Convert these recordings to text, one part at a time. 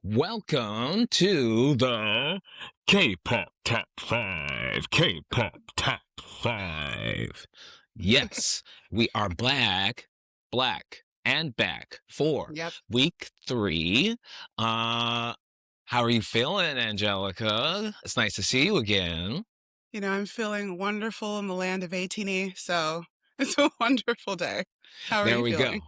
Welcome to the K-pop Top 5. K-pop Top 5. Yes, we are black, and back for Yep. week 3. How are you feeling, Angelica? It's nice to see you again. I'm feeling wonderful in the land of ATEEZ, so it's a wonderful day. How are There you we go. feeling?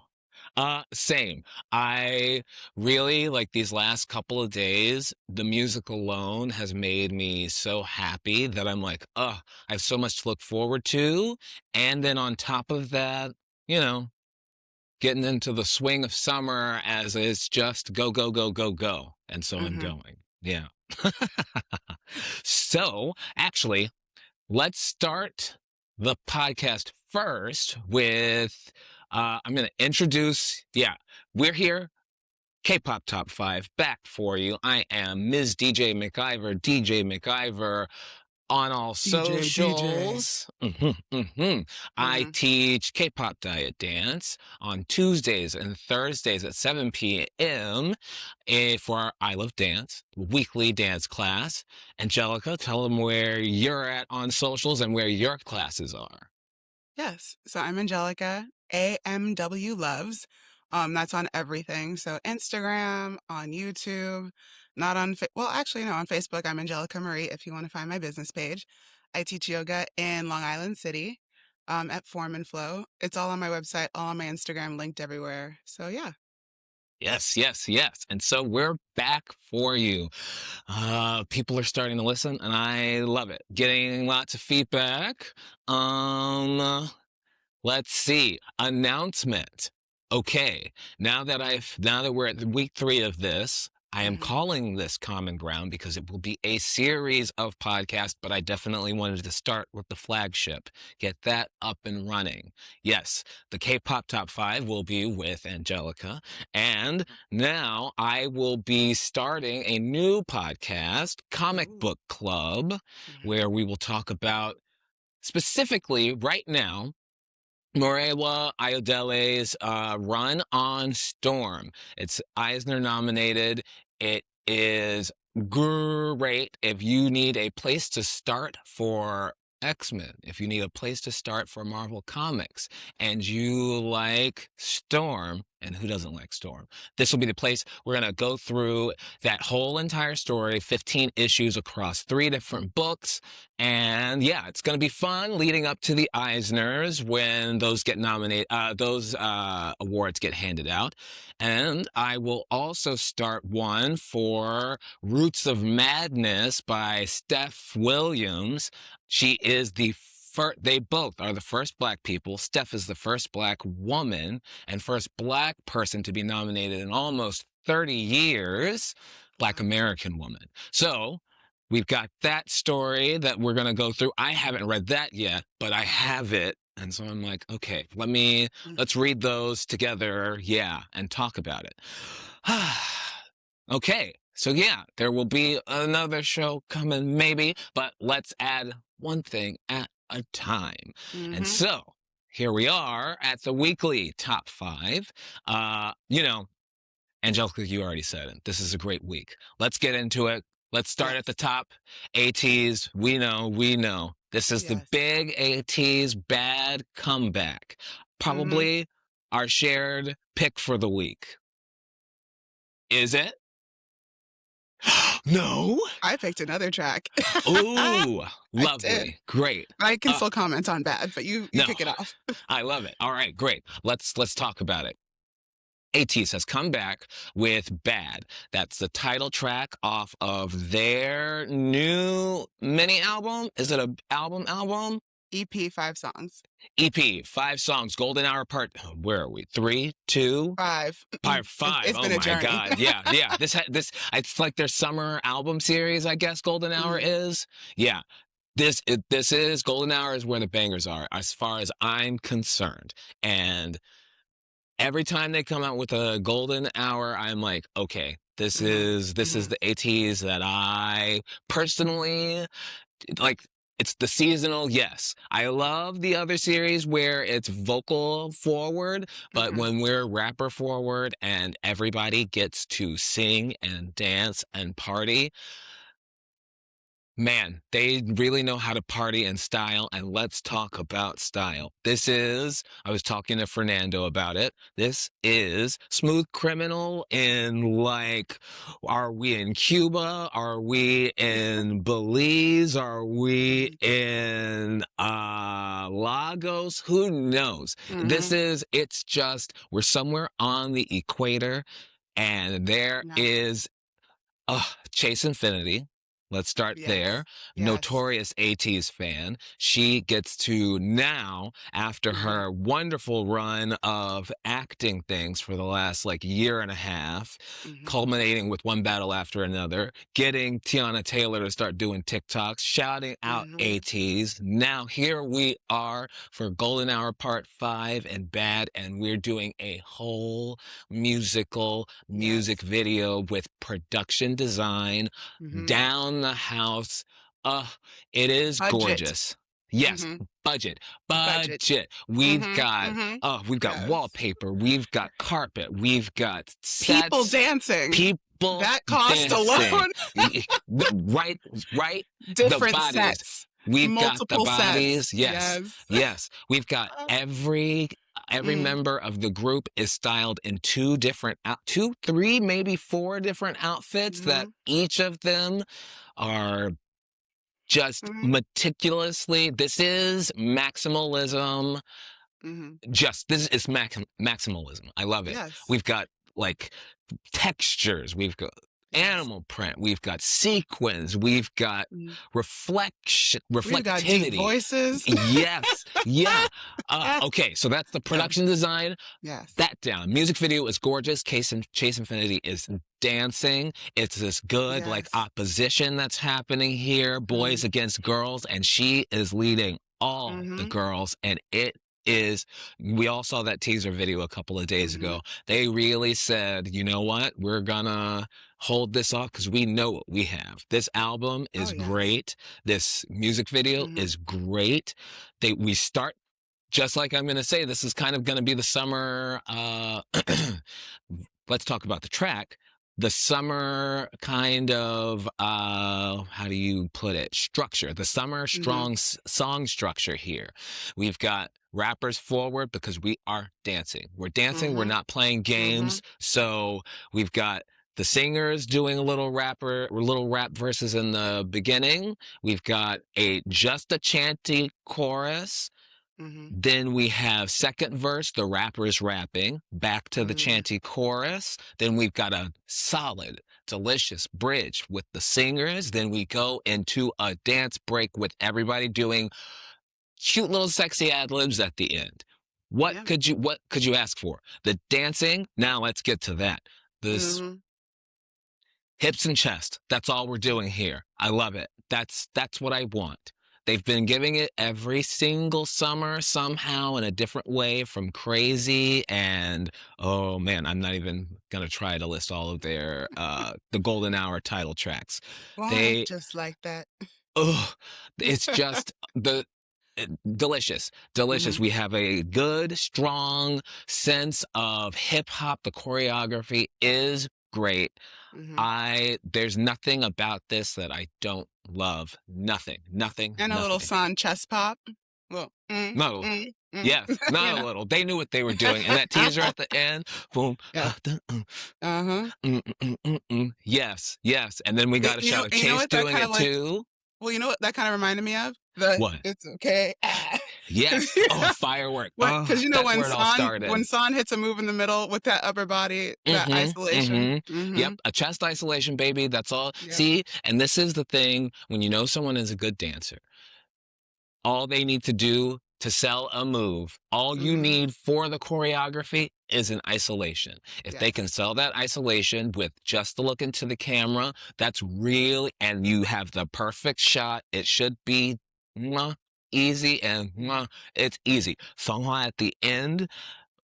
Same. I really like these last couple of days. The music alone has made me so happy that I'm like, I have so much to look forward to. And then on top of that, you know, getting into the swing of summer as it's just go, go, go, go, go. And so I'm Mm-hmm. going. Yeah. So actually, let's start the podcast first with I'm going to introduce, we're here, K-pop Top 5, back for you. I am Ms. DJ McIver on all DJ. socials. I Mm-hmm. teach K-pop diet dance on Tuesdays and Thursdays at 7 p.m. For our I Love Dance weekly dance class. Angelica, tell them where you're at on socials and where your classes are. Yes. So I'm Angelica, AMW Loves. That's on everything. So Instagram, on YouTube, not on, well, actually, no, on Facebook, I'm Angelica Marie if you want to find my business page. I teach yoga in Long Island City, at Form and Flow. It's all on my website, all on my Instagram, linked everywhere. So yeah. Yes, yes, yes. And so we're back for you. People are starting to listen and I love it. Getting lots of feedback. Let's see. Announcement. Okay. Now that we're at week 3 of this, I am Mm-hmm. calling this Common Ground because it will be a series of podcasts, but I definitely wanted to start with the flagship, get that up and running. Yes, the K-pop Top 5 will be with Angelica, and now I will be starting a new podcast, Comic Ooh. Book Club, Mm-hmm. where we will talk about specifically right now Morewa Ayodele's Run on Storm. It's Eisner nominated. It is great if you need a place to start for X-Men, if you need a place to start for Marvel Comics, and you like Storm, and who doesn't like Storm? This will be the place. We're going to go through that whole entire story, 15 issues across 3 different books. And yeah, it's going to be fun leading up to the Eisners when those get nominated, those awards get handed out. And I will also start one for Roots of Madness by Steph Williams. She is the first, they both are the first Black people. Steph is the first Black woman and first Black person to be nominated in almost 30 years, Black American woman. So we've got that story that we're going to go through. I haven't read that yet, but I have it. And so I'm like, okay, let's read those together. Yeah. And talk about it. Okay. So yeah, there will be another show coming maybe, but let's add one thing at a time. And Mm-hmm. so here we are at the weekly top 5. Angelica, you already said it. This is a great week. Let's get into it. Let's start Yes. at the top. ATEEZ, we know. This is the Yes. big ATEEZ bad comeback. Mm-hmm. Probably our shared pick for the week. Is it? No? I picked another track. Ooh, I did. lovely. Great. I can still comment on bad, but you No, kick it off. I love it. All right, great. Let's talk about it. ATEEZ has come back with Bad. That's the title track off of their new mini album. Is it an album? EP 5 songs. EP, 5 songs, Golden Hour part, where are we? 3, 2, 5. part 5. It's Oh been a my journey. God. Yeah. It's like their summer album series, I guess Golden Hour Mhm. is. Yeah. This is Golden Hour is where the bangers are, as far as I'm concerned. And every time they come out with a Golden Hour, I'm like, okay, this Mhm. is Mhm. the ATEEZ that I personally like. It's the seasonal, yes. I love the other series where it's vocal forward, but Mhm. when we're rapper forward and everybody gets to sing and dance and party, man, they really know how to party in style, and let's talk about style. I was talking to Fernando about it. This is Smooth Criminal in like, are we in Cuba? Are we in Belize? Are we Mhm. in Lagos? Who knows? Mhm. It's just, we're somewhere on the equator, and there Yeah. is Chase Infinity. Let's start there. Yes. Yes. Notorious ATEEZ fan. She gets to now, after Mhm. her wonderful run of acting things for the last like year and a half, Mhm. culminating with one battle after another, getting Tiana Taylor to start doing TikToks, shouting out Mhm. ATEEZ. Now here we are for Golden Hour Part 5 and Bad, and we're doing a whole music Yes. video with production design Mhm. down the house. Uh, it is Budget. gorgeous. Yes, Mhm. budget, Budget. budget. Mhm. Mhm. We've got Yes. wallpaper, we've got carpet, we've got People sets, dancing. people That cost dancing. alone. Right, right. The Different bodies. sets. We've got the Multiple sets. bodies. Yes, Yes. yes. We've got every Mm. member of the group is styled in two, three, maybe four different outfits that Mhm. each of them are just Mhm. meticulously. This is maximalism. Mhm. This is maximalism. I love it. Yes. We've got like textures, we've got Yes. animal print, we've got sequins, we've got Mhm. We've got deep reflectivity. voices. Yes, yeah. Okay, so that's the Yeah. production design. Yes. That down. Music video is gorgeous. Chase Infinity is dancing. It's this good like Yes. opposition that's happening here, boys Mhm. against girls, and she is leading all the Mhm. girls, and it is. We all saw that teaser video a couple of days Mhm. ago. They really said, you know what? We're gonna hold this off because we know what we have. This album Oh, is yes. great. This music video Mhm. is great. We start just like I'm going to say, this is kind of going to be the summer. Let's talk about the track. The summer kind of, how do you put it? Structure. The summer Mhm. strong song structure here. We've got rappers forward because we are dancing. We're dancing. We're Mhm. not playing games. Mhm. So we've got the singers doing a little rap verses in the beginning. We've got just a chanty chorus. Mhm. Then we have second verse, the rapper's rapping, back to the Mhm. chanty chorus. Then we've got a solid, delicious bridge with the singers. Then we go into a dance break with everybody doing cute little sexy ad libs at the end. Yeah. What could you ask for? The dancing. Now let's get to that. This Mhm. hips and chest. That's all we're doing here. I love it. That's what I want. They've been giving it every single summer somehow in a different way from Crazy and oh man, I'm not even gonna try to list all of their the Golden Hour title tracks. Why They just like that? oh it's just delicious, delicious. Mhm. We have a good, strong sense of hip hop. The choreography is great. Mhm. There's nothing about this that I don't love. Nothing, nothing, And a little nothing. San chest pop. Well, No, yes, you not a know. little. They knew what they were doing. And that teaser at the end, boom, Yeah. Uh-huh. yes, yes. And then we got a You know shot of you know Chase what that doing kind it of like too. well, you know what that kinda reminded me of? The What? "It's okay." Because Yes. Oh, firework. Oh, you know, that's where it all when started. San hits a move in the middle with that upper body, that isolation. Yep, Mhm. a chest isolation, baby. That's all. Yep. See, and this is the thing when you know someone is a good dancer. All they need to do to sell a move, all you Mhm. need for the choreography is an isolation. If they can Yes. sell that isolation with just the look into the camera, that's really, and you have the perfect shot, it should be mwah, easy and mwah, it's easy. Songhwa at the end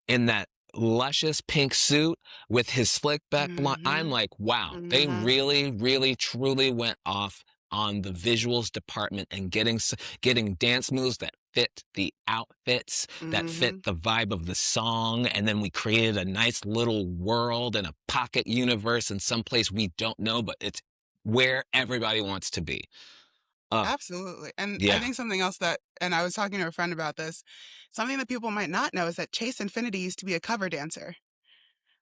in that luscious pink suit with his slick back blonde. I'm Mhm. like, wow, they Mhm. really, really, truly went off on the visuals department and getting dance moves that fit the outfits, that fit Mhm. the vibe of the song, and then we created a nice little world and a pocket universe in some place we don't know, but it's where everybody wants to be. Uh, Absolutely. And I yeah. think something else that and I was talking to a friend about this, something that people might not know is that Chase Infinity used to be a cover dancer.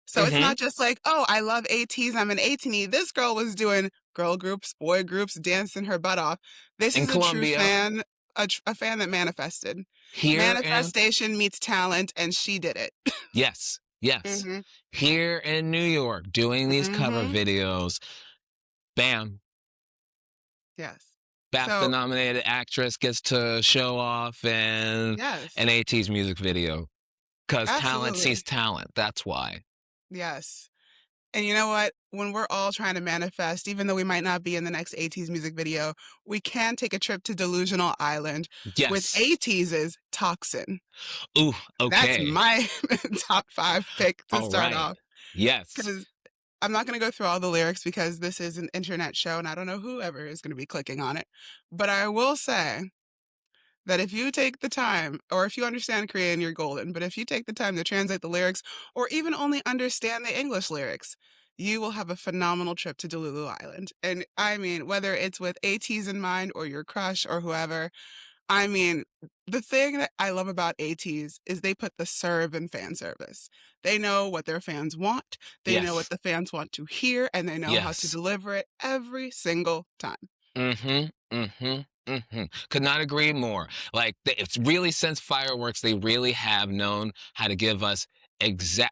So it's Mhm. not just like, "Oh, I love ATEEZ, I'm an ATEEZ." This girl was doing girl groups, boy groups, dancing her butt off. This In is a true Colombia, fan, a fan that manifested. here in Manifestation meets talent, and she did it. yes, yes. Mhm, Here in New York doing these cover mhm, videos, bam, yes. BAFTA So nominated actress gets to show off in yes, an ATEEZ music video. 'Cause talent sees absolutely, talent, that's why. yes. And you know what? When we're all trying to manifest, even though we might not be in the next ATEEZ music video, we can take a trip to Delusional Island with Yes. ATEEZ's Toxin. Ooh, That's okay. my top 5 pick to start Alright. off Yes. because 'cause I'm not gonna go through all the lyrics because this is an internet show, and I don't know whoever is gonna be clicking on it. But I will say that if you take the time, or if you understand Korean, you're golden, but if you take the time to translate the lyrics, or even only understand the English lyrics, you will have a phenomenal trip to Delulu Island. And I mean, whether it's with ATEEZ in mind or your crush or whoever, I mean, the thing that I love about ATEEZ is they put the serve in fan service. They know what their fans want, they know what Yes. the fans want to hear, and they know how to Yes. deliver it every single time. Mhm, mhm, mhm. Could not agree more. Like, it's really since fireworks, they really have known how to give us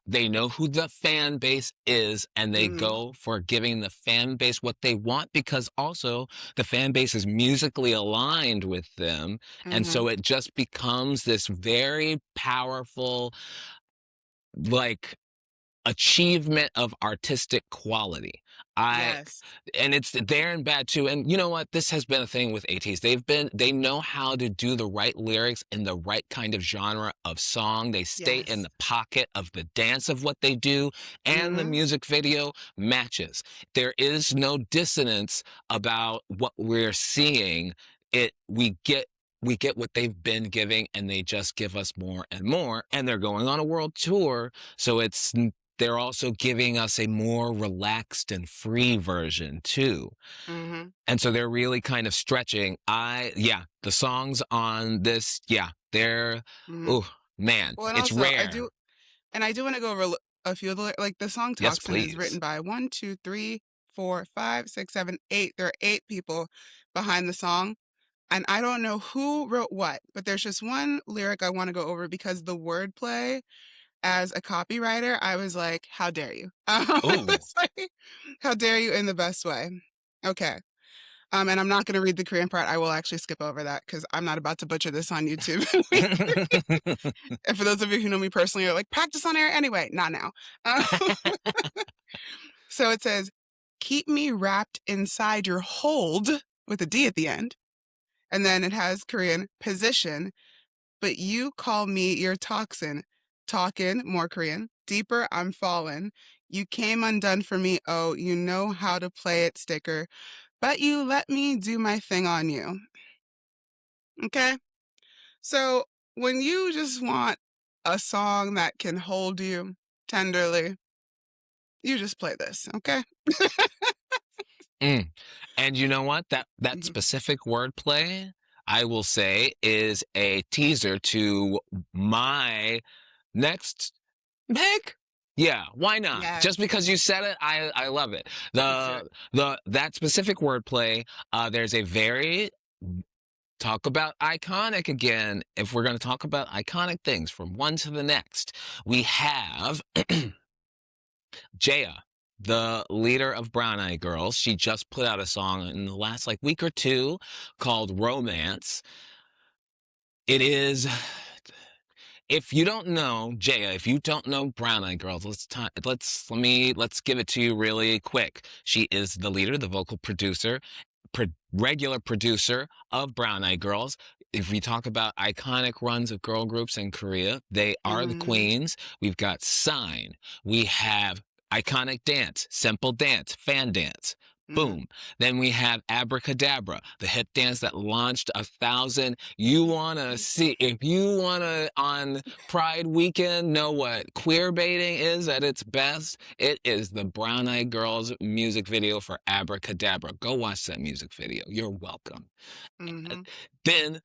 they know who the fan base is, and they Mhm, go for giving the fan base what they want because also the fan base is musically aligned with them, and mhm. so it just becomes this very powerful, like, achievement of artistic quality. I Yes. and it's there and bad too. And you know what? This has been a thing with ATs. They know how to do the right lyrics in the right kind of genre of song. They stay in Yes. the pocket of the dance of what they do, and the Mhm, music video matches. There is no dissonance about what we're seeing. We get what they've been giving, and they just give us more and more. And they're going on a world tour, so they're also giving us a more relaxed and free version too. mhm, And so they're really kind of stretching. Yeah, the songs on this, yeah, they're, mhm. oh man, Well, and it's also rare. I do wanna go over a few of like, the song Yes, "Toxin" is written please. by 1, 2, 3, 4, 5, 6, 7, 8. There are 8 people behind the song, and I don't know who wrote what, but there's just one lyric I wanna go over because the wordplay as a copywriter, I was like, "How dare you?" It Oh. was like, "How dare you?" in the best way. Okay, and I'm not gonna read the Korean part, I will actually skip over that because 'cause I'm not about to butcher this on YouTube. And for those of you who know me personally, you're like, "Practice on air anyway." Not now. Uh, so it says, "Keep me wrapped inside your hold," with a D at the end, and then it has Korean, "position, but you call me your toxin. Talkin'," more Korean, "deeper, I'm falling. You came undone for me, oh, you know how to play it, sticker, but you let me do my thing on you." Okay? So, when you just want a song that can hold you tenderly, you just play this, okay? Mm. And you know what? That Mhm. specific wordplay, I will say, is a teaser to my next pick. Yeah, why not? Yes, Just because you said it, I love it. let's do it. That specific wordplay, there's a very talk about iconic again. If we're going to talk about iconic things from one to the next, we have Jaya, the leader of Brown Eyed Girls. She just put out a song in the last like week or two called Romance. It is if you don't know Jaya, if you don't know Brown Eyed Girls, let's give it to you really quick. She is the leader, the vocal producer, regular producer of Brown Eyed Girls. If we talk about iconic runs of girl groups in Korea, they are the Mhm, queens. We've got Sign. We have iconic dance, simple dance, fan dance. Mhm. Boom. Then we have Abracadabra, the hip dance that launched 1,000. You want to see, if you want to on Pride weekend know what queer baiting is at its best, it is the Brown Eyed Girls music video for Abracadabra. Go watch that music video. You're welcome. Mhm. Then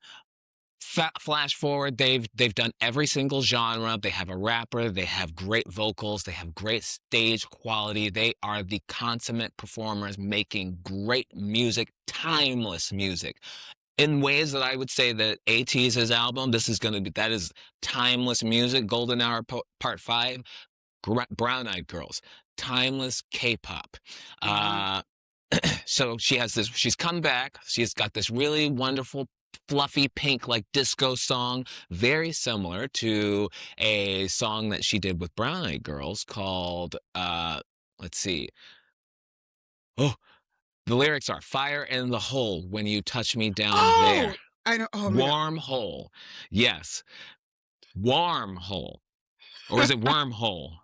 flash forward, they've done every single genre. They have a rapper, they have great vocals, they have great stage quality. They are the consummate performers making great music, timeless music, in ways that I would say that ATEEZ's album, this is going to be, that is timeless music. Golden Hour Part 5, Brown Eyed Girls, timeless K-pop. Mhm. uh so she's come back. She's got this really wonderful, fluffy pink, like disco song, very similar to a song that she did with Brown Eyed Girls called, let's see. Oh, the lyrics are "Fire in the hole when you touch me down there. Oh! I know. Oh my god. Warm hole." Yes, warm hole. Or is it wormhole?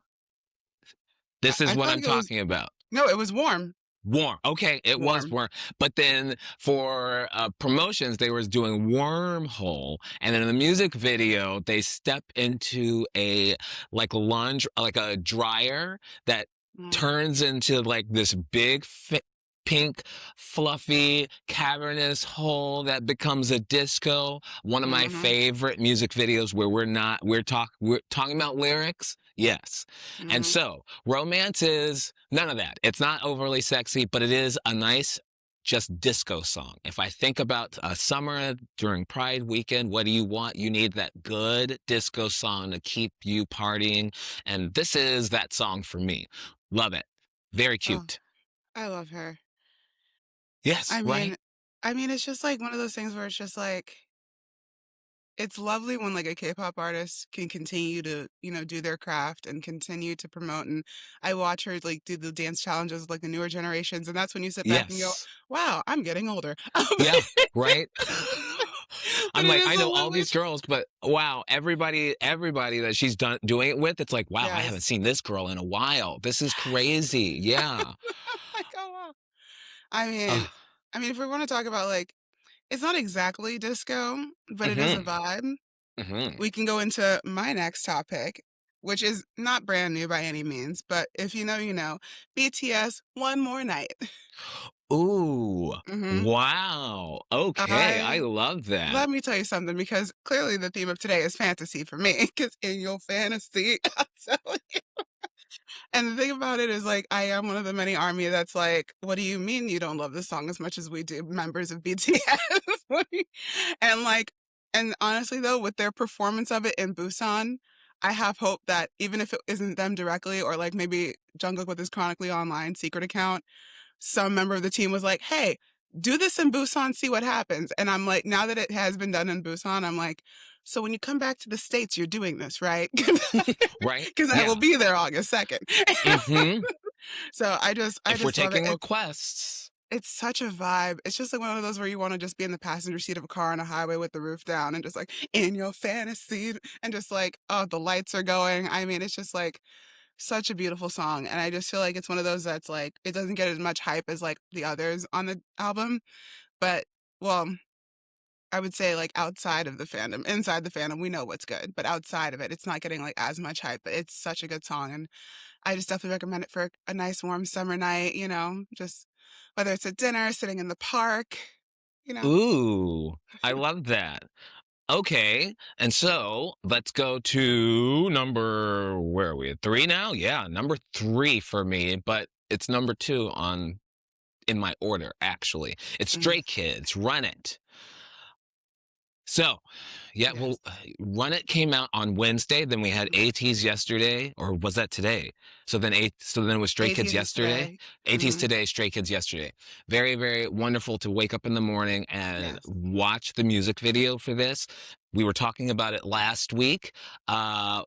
I This is I what feel I'm like it was, talking about. no, it was warm. Warm. Okay, it was Warm. warm. But then for promotions, they were doing Wormhole, and then in the music video, they step into a like lunge, like a dryer that Mm. turns into like this big pink, fluffy, cavernous hole that becomes a disco. One of my Mhm. favorite music videos where we're talking about lyrics. Yes. And Mhm. so romance is none of that. It's not overly sexy, but it is a nice, just disco song. If I think about a summer during Pride weekend, what do you want? You need that good disco song to keep you partying. And this is that song for me. Love it. Very Oh, cute. I love her. Yes, I right? mean it's just, like, one of those things where it's just, like, it's lovely when, like, a K-pop artist can continue to, do their craft and continue to promote, and I watch her, like, do the dance challenges with, like, the newer generations, and that's when you sit back and go, Yes. "Wow, I'm getting older." Yeah, right? But I'm it like, is I a know all lovely. these girls, but wow, everybody that she's doing it with, it's like, wow, I haven't Yes. seen this girl in a while. This is crazy. Yeah. Like, "Oh, wow." I mean Ugh. if we wanna talk about, like, it's not exactly disco, but it is a Mhm. vibe. Mhm. We can go into my next topic, which is not brand new by any means, but if you know, you know. BTS, One More Night. Ooh. Mhm. Wow. Okay, I I love that. Let me tell you something because clearly the theme of today is fantasy for me. Because in your fantasy, I'm telling you. And the thing about it is, like, I am one of the many army that's like, "What do you mean you don't love this song as much as we do, members of BTS?" What do you. And, like, and honestly, though, with their performance of it in Busan, I have hope that even if it isn't them directly or, like, maybe Jungkook with his Chronically Online secret account, some member of the team was like, "Hey, do this in Busan, see what happens." And I'm like, now that it has been done in Busan, I'm like, "So when you come back to the States, you're doing this, right?" Right? Because I will Yeah. be there August 2nd. Mhm. So I If we're just love it. taking requests. It's such a vibe. It's just like one of those where you wanna just be in the passenger seat of a car on a highway with the roof down and just like, "In your fantasy," and just like, oh, the lights are going. I mean, it's just like such a beautiful song, and I just feel like it's one of those that's like, it doesn't get as much hype as, like, the others on the album, but well, I would say, like, outside of the fandom. Inside the fandom, we know what's good, but outside of it, it's not getting, like, as much hype, but it's such a good song, and I just definitely recommend it for a nice warm summer night, just whether it's at dinner, sitting in the park, you know? Ooh, I love that. Okay, and so let's go to number, where are we at 3 now? Yeah, number 3 for me, but it's number 2 on in my order, actually. It's Mhm, Stray Kids, Run It. So, yeah, yes. well, Run It came out on Wednesday, then we had Mhm. ATEEZ yesterday, or was that today? So then it was Stray Kids 80s is yesterday. today. ATEEZ Mhm, today, Stray Kids yesterday. Very, very wonderful to wake up in the morning and yes. watch the music video for this. We were talking about it last week,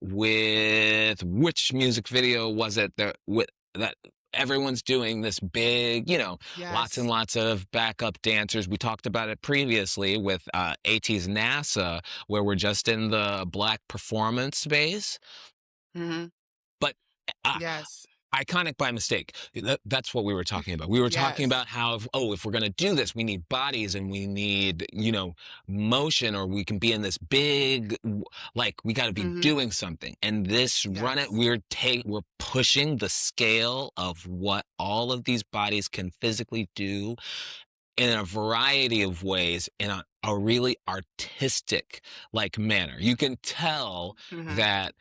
with which music video was it that everyone's doing this big, lots and Yes. lots of backup dancers. We talked about it previously with AT's NASA, where we're just in the black performance space. Mhm, But I, yes. iconic by mistake. That's what we were talking about. We were talking Yes. about how, if we're going to do this, we need bodies and we need, motion, or we can be in this big, like, we got to be Mhm. doing something. And this run it, Yes. we're pushing the scale of what all of these bodies can physically do in a variety of ways in a really artistic like manner. You can tell Mhm. that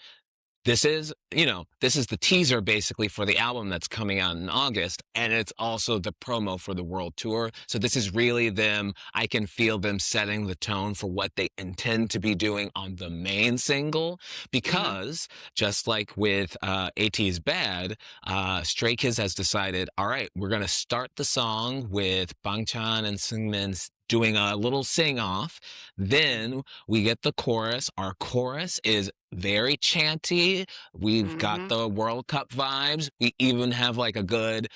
this is the teaser basically for the album that's coming out in August, and it's also the promo for the world tour. So this is really them. I can feel them setting the tone for what they intend to be doing on the main single, Mhm. because just like with ATEEZ Bad, Stray Kids has decided, all right, we're going to start the song with Bangchan and Seungmin doing a little sing off. Then we get the chorus. Our chorus is very chanty. We've got Mhm. the World Cup vibes. We even have like a good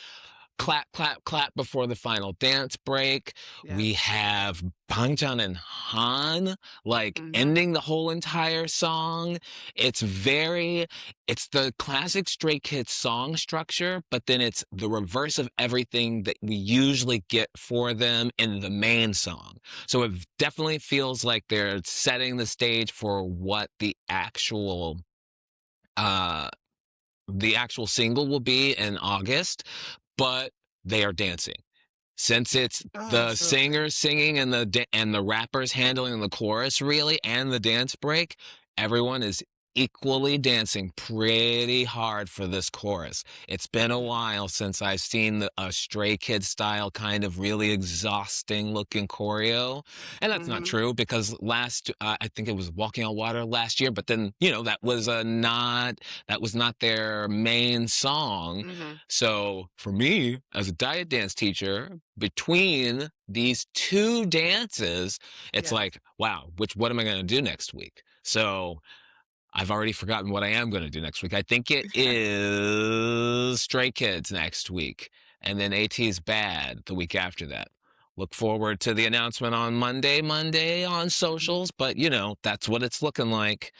clap, clap, clap before the final dance break. We Yes. have Bangchan and Han like Mhm. ending the whole entire song. It's the classic Stray Kids song structure, but then it's the reverse of everything that we usually get for them in the main song. So it definitely feels like they're setting the stage for what uh the actual single will be in August, but they are dancing. Since it's Oh, the absolutely. singers singing and the rappers handling the chorus really and the dance break, everyone is equally dancing pretty hard for this chorus. It's been a while since I've seen a Stray Kids style kind of really exhausting looking choreo. And that's not Mhm. true because I think it was Walking on Water last year, but then, that was not their main song. Mhm. So for me, as a diet dance teacher, between these two dances, it's Yes. like, wow, what am I going to do next week? So I've already forgotten what I am going to do next week. I think it is Stray Kids next week, and then AT's Bad the week after that. Look forward to the announcement on Monday on Mhm. socials, but that's what it's looking like.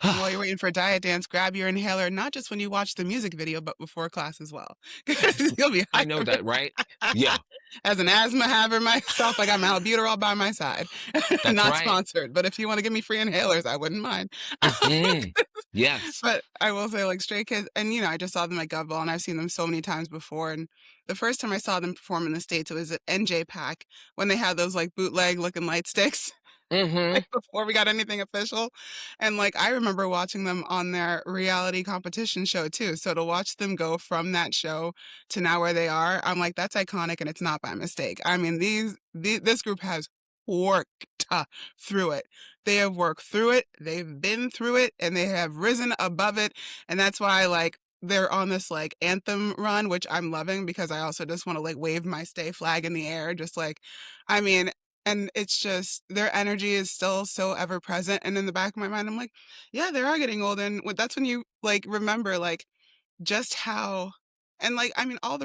While you're waiting for diet dance, grab your inhaler, not just when you watch the music video, but before class as well, because you'll be I know hyper. that, right? Yeah, As an asthma haver myself, I got my albuterol by my side. that's Not right. sponsored, but if you wanna give me free inhalers, I wouldn't mind. Hmm. Yes. But I will say, like, Stray Kids and, I just saw them at Gov and I've seen them so many times before, and the first time I saw them perform in the States, it was at NJ Pack when they had those, like, bootleg looking light sticks. Hmm. Like, before we got anything official, and, like, I remember watching them on their reality competition show too, so to watch them go from that show to now where they are, I'm like, "That's iconic, and it's not by mistake." I mean, this group has worked through it. They have worked through it, they've been through it, and they have risen above it, and that's why, like, they're on this, like, anthem run, which I'm loving because I also just wanna, like, wave my stay flag in the air, just like I mean, and it's just their energy is still so ever present, and in the back of my mind, I'm like, "Yeah, they are getting old," and that's when you, like, remember, like, just how and, like, I mean, all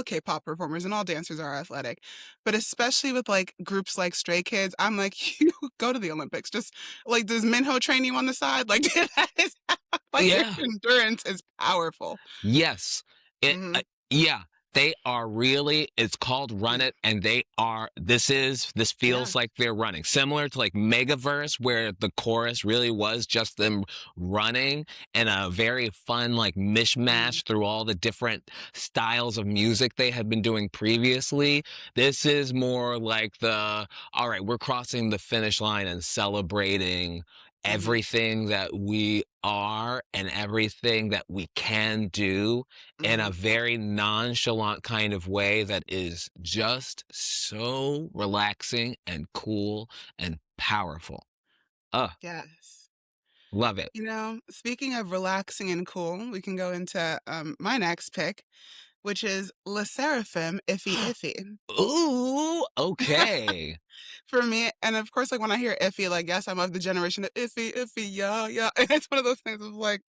K-pop performers and all dancers are athletic, but especially with, like, groups like Stray Kids, I'm like, "You go to the Olympics, just like, does Minho train you on the side?" Like, that is like, their Yeah. endurance is powerful. Yes. It Mhm. yeah, they are really it's called Run Yeah. It, and this Yeah. feels like they're running. Similar to like Megaverse where the chorus really was just them running and a very fun like Mhm. mishmash through all the different styles of music they had been doing previously. This is more like all right, we're crossing the finish line and celebrating Mhm. everything that we are and everything that we can do in a Mhm. very nonchalant kind of way that is just so relaxing and cool and powerful. Yes. Love it. Speaking of relaxing and cool, we can go into, my next pick, which is SSERAFIM, Iffy Iffy. Ooh, okay. For me and of course, like, when I hear Iffy, like, yes, I'm of the generation of Iffy, Iffy, yeah, yeah, and it's one of those things of, like,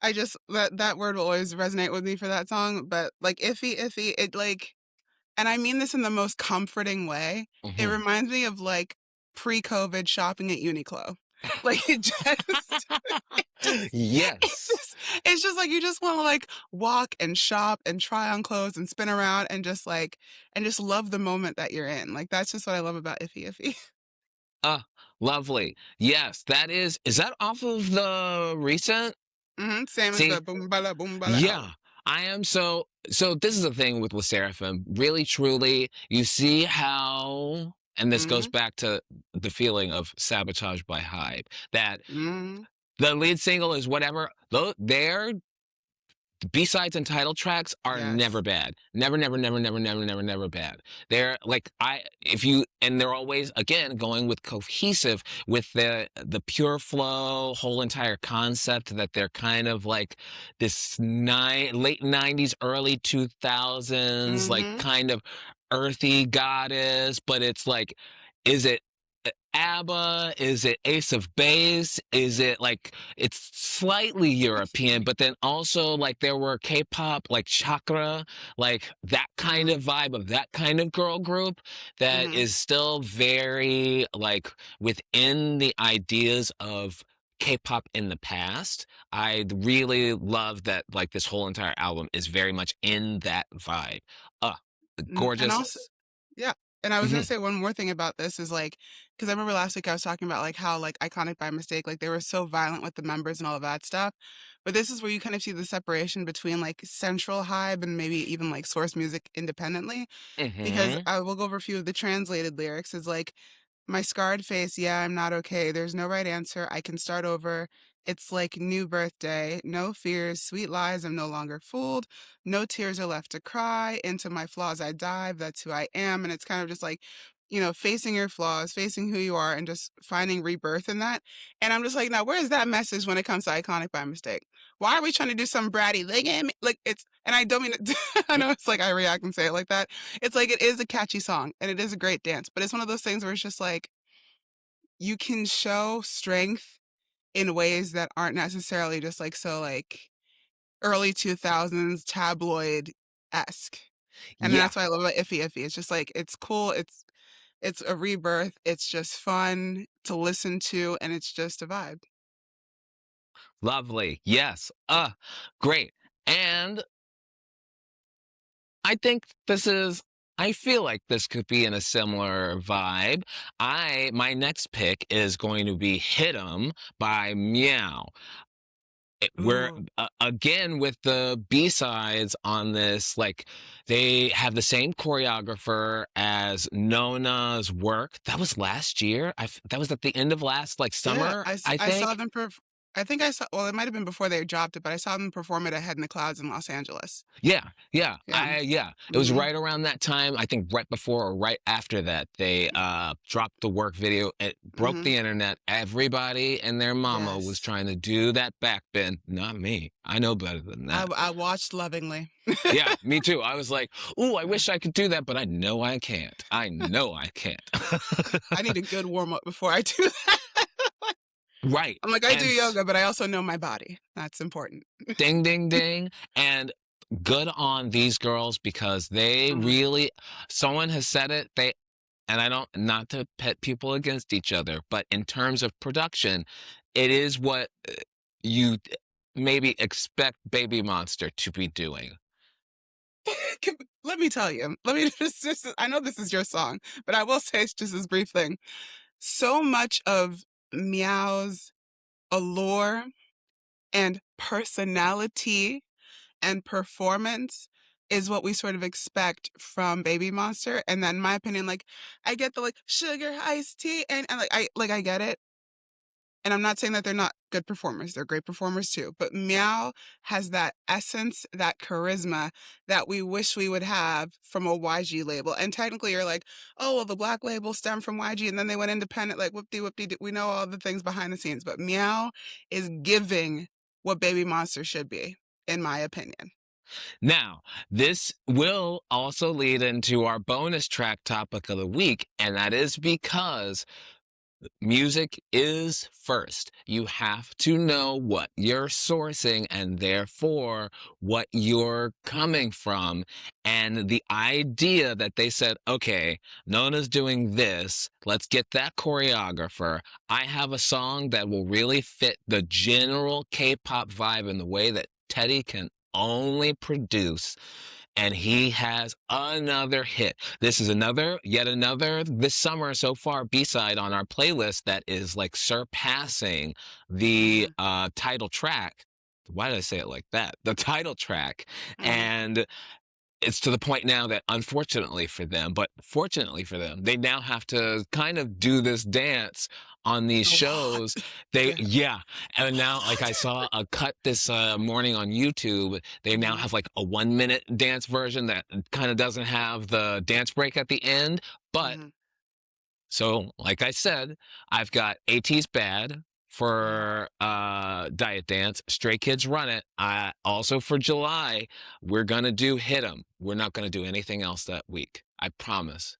I just that word will always resonate with me for that song, but, like, Iffy Iffy, it, like and I mean this in the most comforting way, it Mhm. reminds me of, like, pre-COVID shopping at Uniqlo. Like, it just it just it Yes. just it's just like you just wanna, like, walk and shop and try on clothes and spin around and just, like and just love the moment that you're in. Like, that's just what I love about Iffy Iffy. Uh, Lovely. Yes, is that off of the recent? Mhm, same as the See, Boom Bala yeah, album. I am so this is the thing with SSERAFIM, really truly, you see how and this goes Mhm, back to the feeling of Sabotage by Hype, that mhm. the lead single is whatever, though their B-sides and title tracks are never Yes. bad. Never, never, never, never, never, never, never bad. They're like if you and they're always again going with cohesive with the pure flow, whole entire concept that they're kind of like this late 90s, early 2000s, like Mhm. kind of earthy goddess, but it's like, is it ABBA? Is it Ace of Base? Is it like it's slightly European, but then also like there were K-pop like Chakra, like that kind Mhm, of vibe of that kind of girl group that mhm, is still very like within the ideas of K-pop in the past. I really love that like this whole entire album is very much in that vibe. Uh, and Gorgeous. also yeah, and I was gonna Mhm, say one more thing about this is, like, because I remember last week I was talking about, like, how, like, Iconic by Mistake, like, they were so violent with the members and all of that stuff, but this is where you kind of see the separation between, like, Central Hive and maybe even, like, Source Music independently, because mhm. I will go over a few of the translated lyrics is, like, "My scarred face, yeah, I'm not okay. There's no right answer. I can start over. It's like new birthday. No fears, sweet lies. I'm no longer fooled. No tears are left to cry. Into my flaws I dive. That's who I am." And it's kind of just like, facing your flaws, facing who you are, and just finding rebirth in that. And I'm just like, now, where's that message when it comes to Iconic by Mistake? Why are we trying to do some bratty, like, like it's, and I don't mean it, I know it's like I react and say it like that. It's like it is a catchy song and it is a great dance, but it's one of those things where it's just like you can show strength in ways that aren't necessarily just like so like early 2000s tabloid-esque. And Yeah. that's what I love about Iffy Iffy. It's just like it's cool, it's a rebirth, it's just fun to listen to, and it's just a vibe. Lovely. Yes. Great. And I think I feel like this could be in a similar vibe. My next pick is going to be Hit 'Em by Meow. We're Ooh. again with the B-sides on this, like they have the same choreographer as Nona's work. That was last year. That was at the end of last like Yeah, summer, I I saw think. them I think I saw well, it might have been before they dropped it, but I saw them perform it at Head in the Clouds in Los Angeles. Yeah. Yeah. It was Mhm. right around that time, I think right before or right after that, they, dropped the work video. It broke Mhm. the internet. Everybody and their mama was Yes. trying to do that backbend. Not me. I know better than that. I watched lovingly. Yeah, me too. I was like, "Ooh, I wish I could do that, but I know I can't. I know I can't." I need a good warm up before I do that. Right, I'm like, I do and yoga, but I also know my body. That's important. ding, ding, ding. And good on these girls because they Mhm. really, someone has said it, and I don't, not to pit people against each other, but in terms of production, it is what you maybe expect Baby Monster to be doing. Let me tell you. Let me just I know this is your song, but I will say it's just this brief thing. So much of Meow's allure and personality and performance is what we sort of expect from Baby Monster. And then in my opinion, like I get the like sugar iced tea and I get it. And I'm not saying that they're not good performers. They're great performers too. But Meow has that essence, that charisma that we wish we would have from a YG label. And technically you're like, oh, well, the black label stemmed from YG and then they went independent, like whoop-de whoop-de. We know all the things behind the scenes. But Meow is giving what Baby Monster should be, in my opinion. Now, this will also lead into our bonus track topic of the week, and that is because Music is first. You have to know what you're sourcing and therefore what you're coming from. And the idea that they said, okay, Nona's doing this, let's get that choreographer. I have a song that will really fit the general K-pop vibe in the way that Teddy can only produce, and he has another hit. This is yet another this summer so far B-side on our playlist that is like surpassing the Mhm, title track. Why did I say it like that? The title track. mhm. And it's to the point now that unfortunately for them, but fortunately for them, they now have to kind of do this dance on these A lot. shows. They, Yeah, yeah. And a now, like I lot. saw a cut this morning on YouTube, they now Mhm, have like a 1 minute dance version that kind of doesn't have the dance break at the end. But mhm, so, like I said, I've got ATEEZ Bad mhm, for Diet Dance, Stray Kids Run It. Also for July, we're gonna do Hit 'em. We're not gonna do anything else that week. I promise.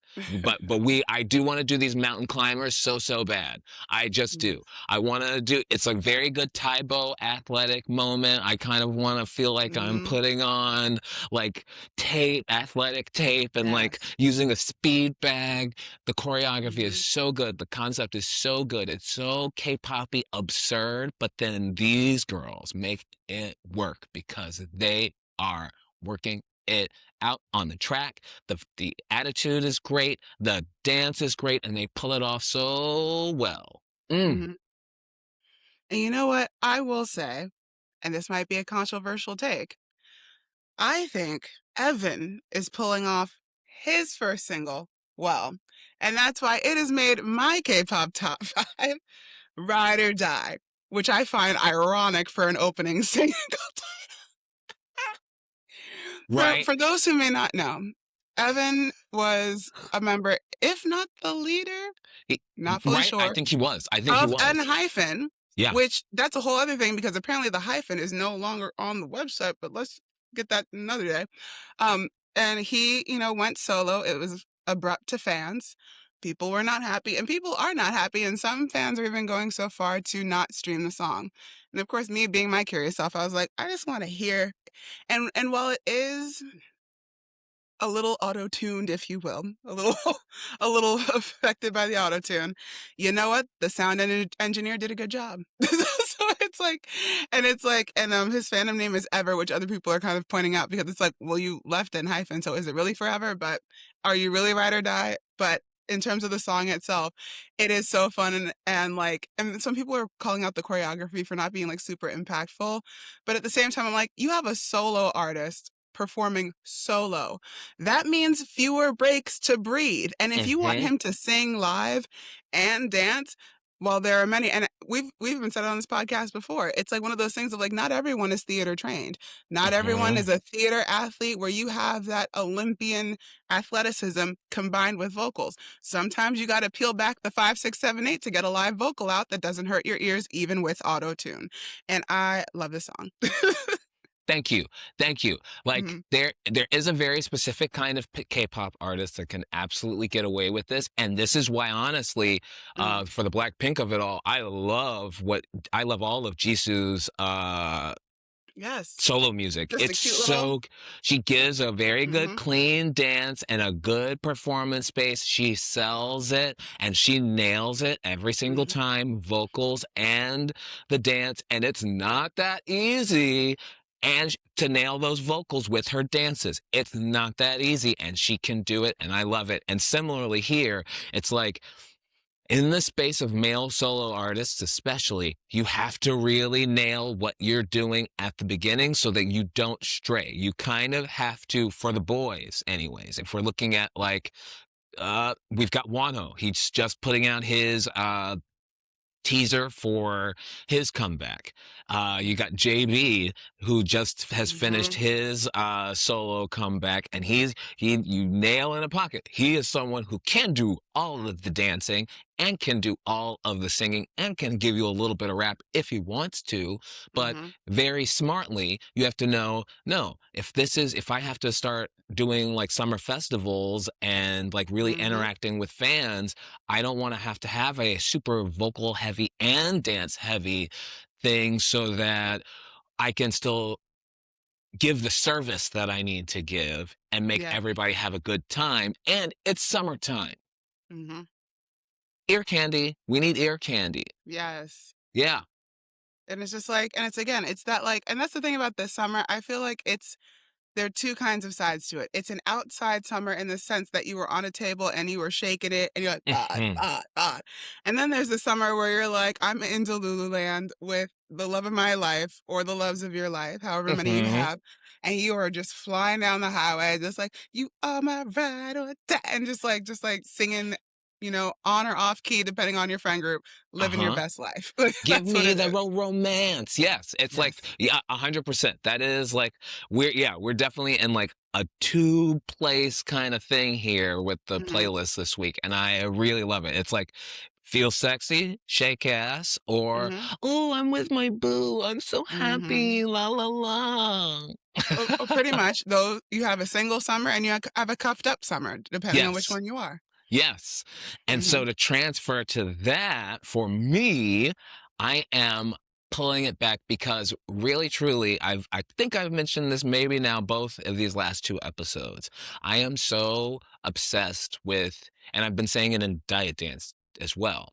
I do want to do these mountain climbers so bad. I just mhm, do. I want to do. It's a very good Taibo athletic moment. I kind of want to feel like I'm mhm. putting on like tape, athletic tape, and like Yes. using a speed bag. The choreography is Mhm, so good. The concept is so good. It's so K-poppy absurd, but then these girls make it work because they are working it out on the track. The attitude is great. The dance is great, and they pull it off so well. Mm. mhm. And you know what? I will say, and this might be a controversial take, I think Evan is pulling off his first single well, and that's why it has made my K-pop top 5, Ride or Die, which I find ironic for an opening single. Right. For those who may not know, Evan was a member, if not the leader, He- not fully right. I sure, think he was. I think he of N was. hyphen, Yeah. which that's a whole other thing because apparently the hyphen is no longer on the website, but let's get that another day. Um, and he, went solo. It was abrupt to fans. People were not happy, and people are not happy, and some fans are even going so far to not stream the song. And of course, me being my curious self, I was like, I just want to hear. And while it is a little auto-tuned, if you will, a little a little affected by the auto-tune. You know what? The sound engineer did a good job. So and his fandom name is Ever, which other people are kind of pointing out because it's like, well, you left in hyphen, so is it really forever? But are you really ride or die? But in terms of the song itself, it is so fun and some people are calling out the choreography for not being like super impactful. But at the same time, I'm like, you have a solo artist performing solo. That means fewer breaks to breathe. And if you want Hmm. him to sing live and dance, well, there are many, and we've even said it on this podcast before. It's like one of those things of like not everyone is theater trained. Not everyone Hmm. is a theater athlete where you have that Olympian athleticism combined with vocals. Sometimes you got to peel back the 5, 6, 7, 8 to get a live vocal out that doesn't hurt your ears, even with auto tune. And I love this song. Thank you. Thank you. Like Mhm, there is a very specific kind of K-pop artist that can absolutely get away with this, and this is why honestly, mhm. for the Blackpink of it all, I love all of Jisoo's Yes, solo music. just a It's cute little. so she gives a very good Mhm, clean dance and a good performance space. She sells it and she nails it every single mhm. time, vocals and the dance, and it's not that easy. And to nail those vocals with her dances, it's not that easy, and she can do it, and I love it. And similarly here, it's like in the space of male solo artists, especially, you have to really nail what you're doing at the beginning so that you don't stray. You kind of have to, for the boys, anyways. If we're looking at like, we've got Wano. He's just putting out his teaser for his comeback. You got JB, who just has finished Mhm. his solo comeback, and you nail in a pocket. He is someone who can do all of the dancing and can do all of the singing and can give you a little bit of rap if he wants to, but Mhm. very smartly, you have to know, no, if I have to start doing like summer festivals and like really Mhm. interacting with fans, I don't want to have a super vocal heavy and dance heavy thing so that I can still give the service that I need to give and make Yeah. everybody have a good time. And it's summertime. Mhm. Ear candy. We need ear candy. Yes. Yeah. And it's just like, and it's again, it's that like, and that's the thing about this summer. I feel like there are two kinds of sides to it. It's an outside summer in the sense that you were on a table and you were shaking it and you're like, "God, Hmm. God, God." And then there's the summer where you're like, "I'm in Lululand with the love of my life or the loves of your life, however many you Hmm. have." And you are just flying down the highway, just like, "You are my ride or die," and just like singing, on or off key, depending on your friend group, living your Uh-huh. best life. Give That's what me it the is. romance. Yes. It's like, Yes. yeah, 100%. That is like, we're definitely in like a two-place kind of thing here with the Mhm. playlist this week. And I really love it. It's like, feel sexy, shake ass, or, Mhm. oh, I'm with my boo. I'm so Mhm. happy. La, la, la. Pretty much, though, you have a single summer and you have a cuffed up summer, depending on which Yes. one you are. Yes. And so Mhm, to transfer to that, for me, I am pulling it back because really truly I think I've mentioned this maybe now both of these last two episodes. I am so obsessed with, and I've been saying it in Diet Dance as well.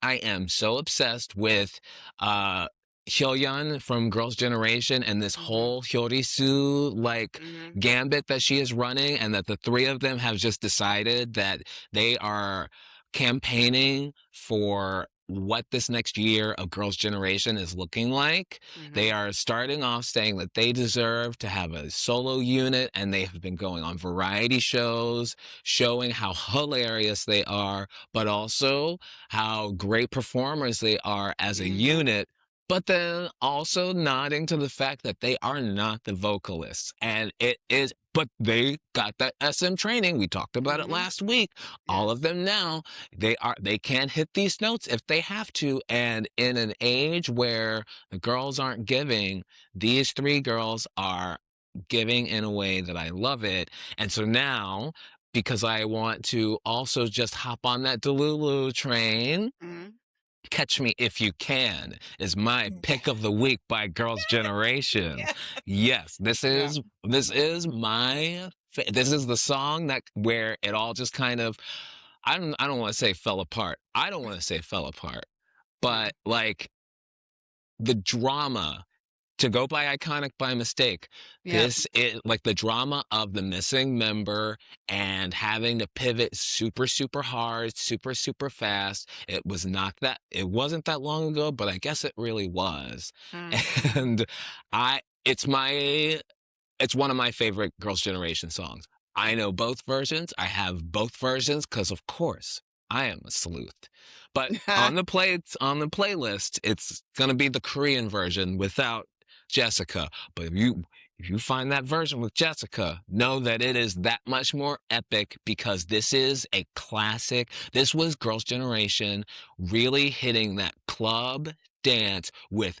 I am so obsessed with uh Hyoyeon from Girls' Generation and this mhm, whole Hyorisu like mhm, gambit that she is running, and that the three of them have just decided that they are campaigning for what this next year of Girls' Generation is looking like. They mhm, are starting off saying that they deserve to have a solo unit, and they have been going on variety shows showing how hilarious they are, but also how great performers they are as a mhm, unit, but then also nodding to the fact that they are not the vocalists. And it is, but they got that SM training. We talked about it mhm. last week. All of Yes. them now, they can hit these notes if they have to. And in an age where the girls aren't giving, these three girls are giving in a way that I love it. And so now, because I want to also just hop on that Delulu train. Mhm. Catch Me If You Can is my pick of the week by Girls' Generation. Yeah. Yes, Yeah. this is the song that where it all just kind of, I don't want to say fell apart. I don't want to say fell apart, Yeah. but like the drama to go by iconic by mistake. Yep. This is like the drama of the missing member and having to pivot super, super hard, super, super fast. It wasn't that long ago, but I guess it really was. Mhm. And I, it's my it's one of my favorite Girls' Generation songs. I know both versions. I have both versions because, of course, I am a sleuth. But on the playlist, it's gonna be the Korean version without Jessica. But if you find that version with Jessica, know that it is that much more epic because this is a classic. This was Girls' Generation really hitting that club dance with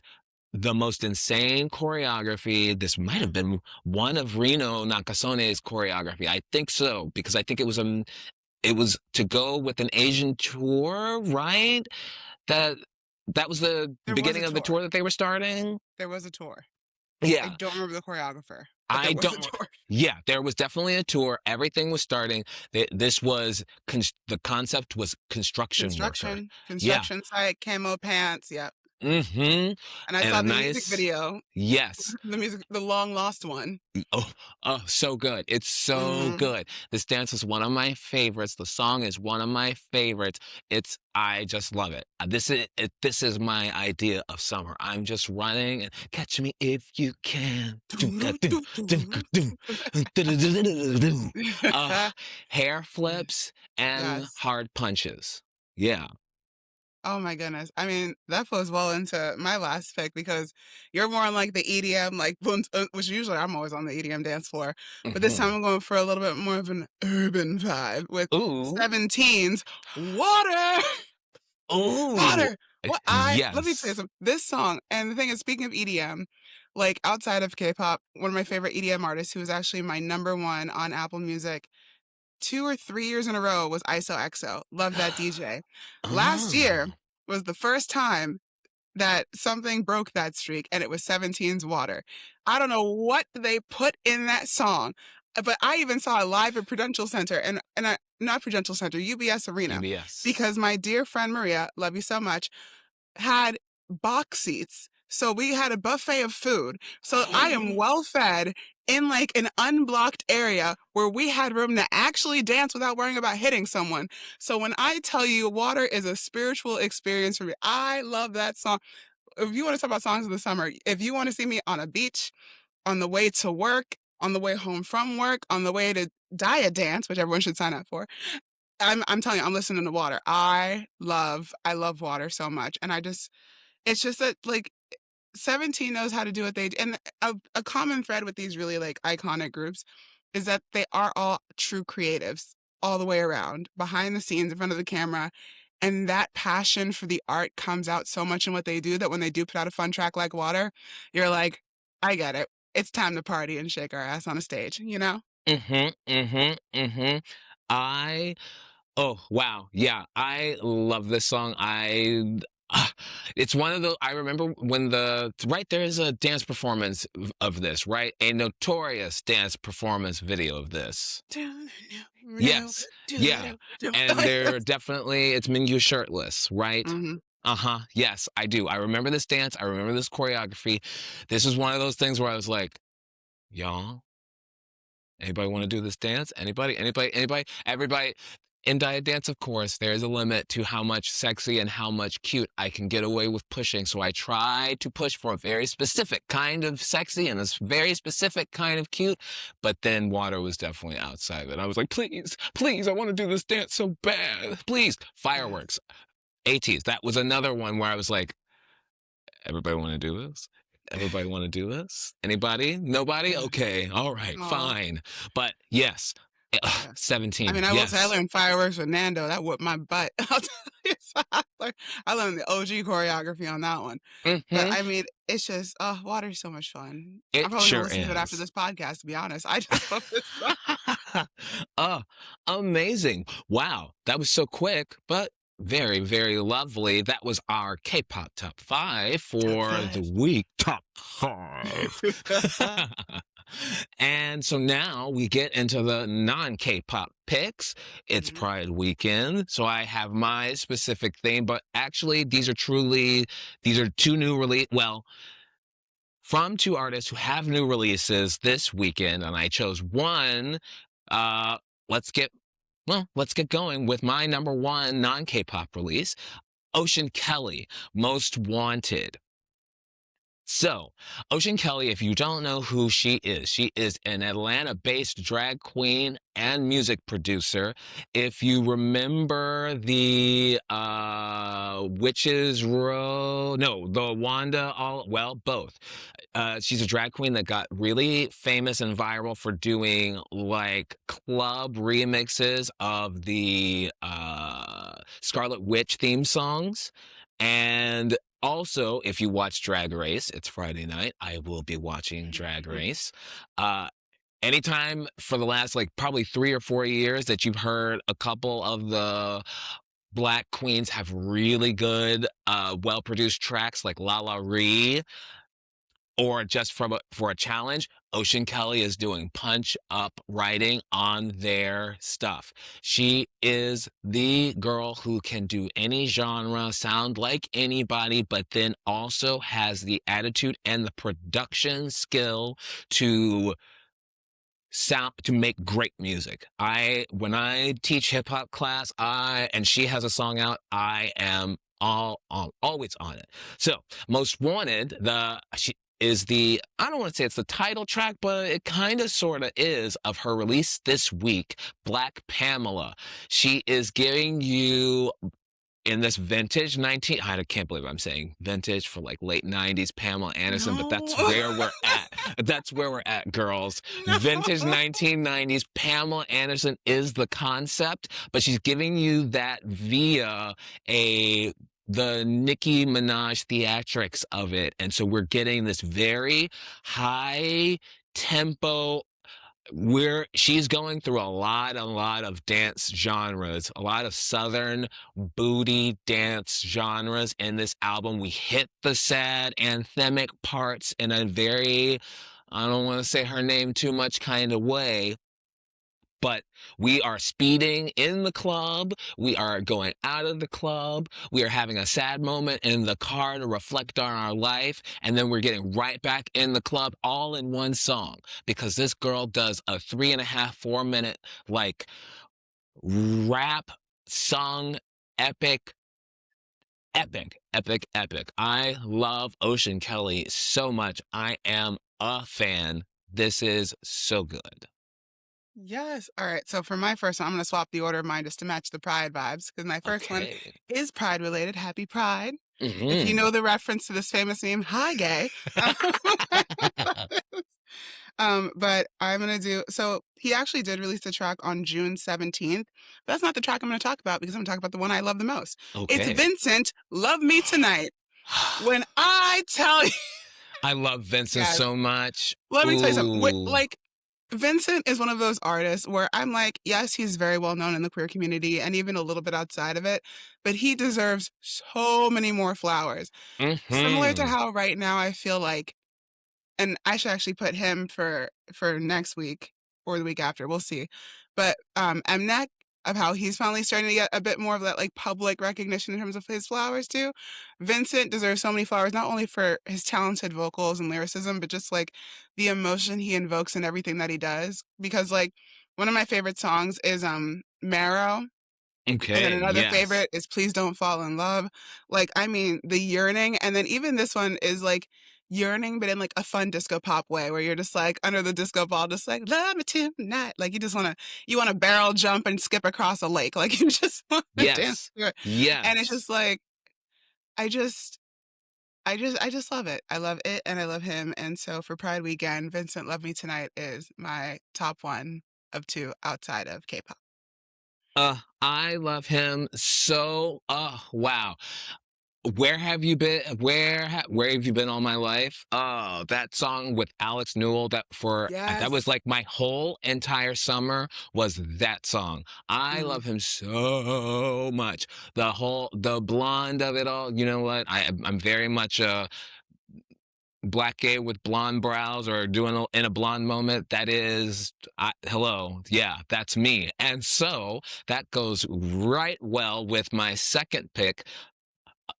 the most insane choreography. This might Yeah. have been one of Reno Nakasone's choreography. I think so, because I think it was to go with an Asian tour, right? That that was the There was a beginning of the tour. tour that they were starting. There was a tour. I Yeah, don't remember the choreographer, but there I was a don't. tour. Yeah, there was definitely a tour. Everything was starting. This was the concept was construction worker. Yeah. Construction site, camo pants, yep. Mm-hmm. And I And saw a the music nice video, yes. the long lost one. Oh, oh, so good. It's so Mhm. good. This dance is one of my favorites. The song is one of my favorites. I just love it. This is my idea of summer. I'm just running and catch me if you can. Uh, hair flips and Yes. hard punches. Yeah. Oh my goodness. I mean, that flows well into my last pick because you're more on like the EDM, like which usually I'm always on the EDM dance floor. But this time Hmm. I'm going for a little bit more of an urban vibe with Ooh, 17's Water. ooh, Water. What I let me tell you yes. something. This song, and the thing is, speaking of EDM, like outside of K-pop, one of my favorite EDM artists who is actually my number one on Apple Music 2 or 3 years in a row was ISOXO. Love that DJ. Last year Oh, was the first time that something broke that streak, and it was 17's Water. I don't know what they put in that song, but I even saw it live at Prudential Center and not Prudential Center, UBS Arena, UBS. because my dear friend Maria, love you so much, had box seats. So we had a buffet of food. So I am well fed in like an unblocked area where we had room to actually dance without worrying about hitting someone. So when I tell you Water is a spiritual experience for me, I love that song. If you want to talk about songs of the summer, if you want to see me on a beach, on the way to work, on the way home from work, on the way to diet dance, which everyone should sign up for, I'm telling you, I'm listening to Water. I love Water so much. And it's just that like 17 knows how to do what they do. And a common thread with these really like iconic groups is that they are all true creatives all the way around, behind the scenes, in front of the camera. And that passion for the art comes out so much in what they do that when they do put out a fun track like Water, you're like, I get it. It's time to party and shake our ass on a stage, you know? Mhm, mhm, mhm. I Oh, wow, yeah, I love this song. Ah, it's one of the I remember when right, there's a dance performance of this, right? A notorious dance performance video of this. Yes, yeah, and they're definitely it's Mingyu shirtless, right? Hmm. Uh-huh, yes, I do. I remember this dance, I remember this choreography. This is one of those things where I was like, "Y'all, anybody wanna do this dance? Anybody? Anybody? Anybody?" Everybody in diet dance, of course, there is a limit to how much sexy and how much cute I can get away with pushing, so I try to push for a very specific kind of sexy and very specific kind of cute, but then Water was definitely outside of it. I was like, "Please, please, I wanna do this dance so bad. Please." Yeah. Fireworks. ATEEZ, that was another one where I was like, "Everybody wanna do this? Everybody wanna do this? Anybody? Nobody? Yeah. Okay, alright, Aw. fine." But yes, Yeah. I 17, mean, I will say I yes. learned fireworks with Nando. That whooped my butt. I'll tell you. So I learned the OG choreography on that one. But Mhm. I mean, it's just, oh, water's so much fun. I'm It probably gonna sure listen to it after is. this podcast, to be honest. I just love this song. Oh, amazing. Wow, that was so quick, but very, very lovely. That was our K-pop top 5 Top for the five. week. Top 5. And so now we get into the non-K-pop picks. It's Mhm. Pride weekend, so I have my specific theme, but actually these are two new release well, from two artists who have new releases this weekend, and I chose one. Uh, let's get let's get going with my number one non-K-pop release, Ocean Kelly, Most Wanted. So, Ocean Kelly, if you don't know who she is an Atlanta based drag queen and music producer. If you remember the Witches Row, no, the Wanda, well, both. She's a drag queen that got really famous and viral for doing like club remixes of the Scarlet Witch theme songs. And also, if you watch Drag Race, it's Friday night. I will be watching Drag Mhm. Race. Uh, Anytime for the last like probably 3 or 4 years that you've heard a couple of the Black queens have really good, well produced tracks like La La Ree, or just for a challenge, Ocean Kelly is doing punch up writing on their stuff. She is the girl who can do any genre, sound like anybody, but then also has the attitude and the production skill to to make great music. I When I teach hip hop class, and she has a song out, I am always on it. So, Most Wanted, the she is the I don't want to say it's the title track, but it kind of sort of is of her release this week, Black Pamela. She is giving you in this vintage 19 I can't believe I'm saying vintage for like late 90s Pamela Anderson, but No. that's where we're at. That's where we're at, girls. Vintage No. 1990s Pamela Anderson is the concept, but she's giving you that via a the Nicki Minaj theatrics of it. And so we're getting this very high tempo where she's going through a lot of dance genres, a lot of southern booty dance genres in this album. We hit the sad anthemic parts in a very, I don't want to say her name too much kind of way, but we are speeding in the club. We are going out of the club. We are having a sad moment in the car to reflect on our life. And then we're getting right back in the club all in one song because this girl does a 3.5, 4 minute, like, rap song epic. Epic, epic, epic. I love Ocean Kelly so much. I am a fan. This is so good. Yes. All right. So for my first one, I'm going to swap the order of mine just to match the Pride vibes because my first one Okay. is Pride related. Happy Pride. If you Hmm. know the reference to this famous meme, hi gay. But I'm gonna do so he actually did release the track on June 17th. But that's not the track I'm gonna talk about because I'm gonna talk about the one I love the most. It's Okay. Vincent, Love Me Tonight. When I tell you, I love Vincent yes, so much. let me tell you something. Ooh. Like Vincent is one of those artists where I'm like, yes, he's very well known in the queer community and even a little bit outside of it, but he deserves so many more flowers. Similar to Mhm. how right now I feel like, and I should actually put him for next week or the week after, we'll see. But Mnek, of how he's finally starting to get a bit more of that like public recognition in terms of his flowers too. Vincent deserves so many flowers, not only for his talented vocals and lyricism, but just like the emotion he invokes in everything that he does. Because like one of my favorite songs is Marrow, and then Okay, another yes. favorite is Please Don't Fall in Love. Like, I mean, the yearning, and then even this one is like yearning, but in like a fun disco pop way, where you're just like under the disco ball, just like love me tonight. Like you wanna barrel jump and skip across a lake. Like you just want to dance Yes. to it. And it's Yes. just like I just I just love it. I love it and I love him. And so for Pride Weekend, Vincent Love Me Tonight is my top one of two outside of K-pop. I love him so wow. Where have you been all my life? Oh, that song with Alex Newell that was Yes. like my whole entire summer was that song. I Mhm. love him so much. The blonde of it all, you know what? I'm very much a black gay with blonde brows or doing in a blonde moment. That is, hello, yeah, that's me. And so that goes right well with my second pick,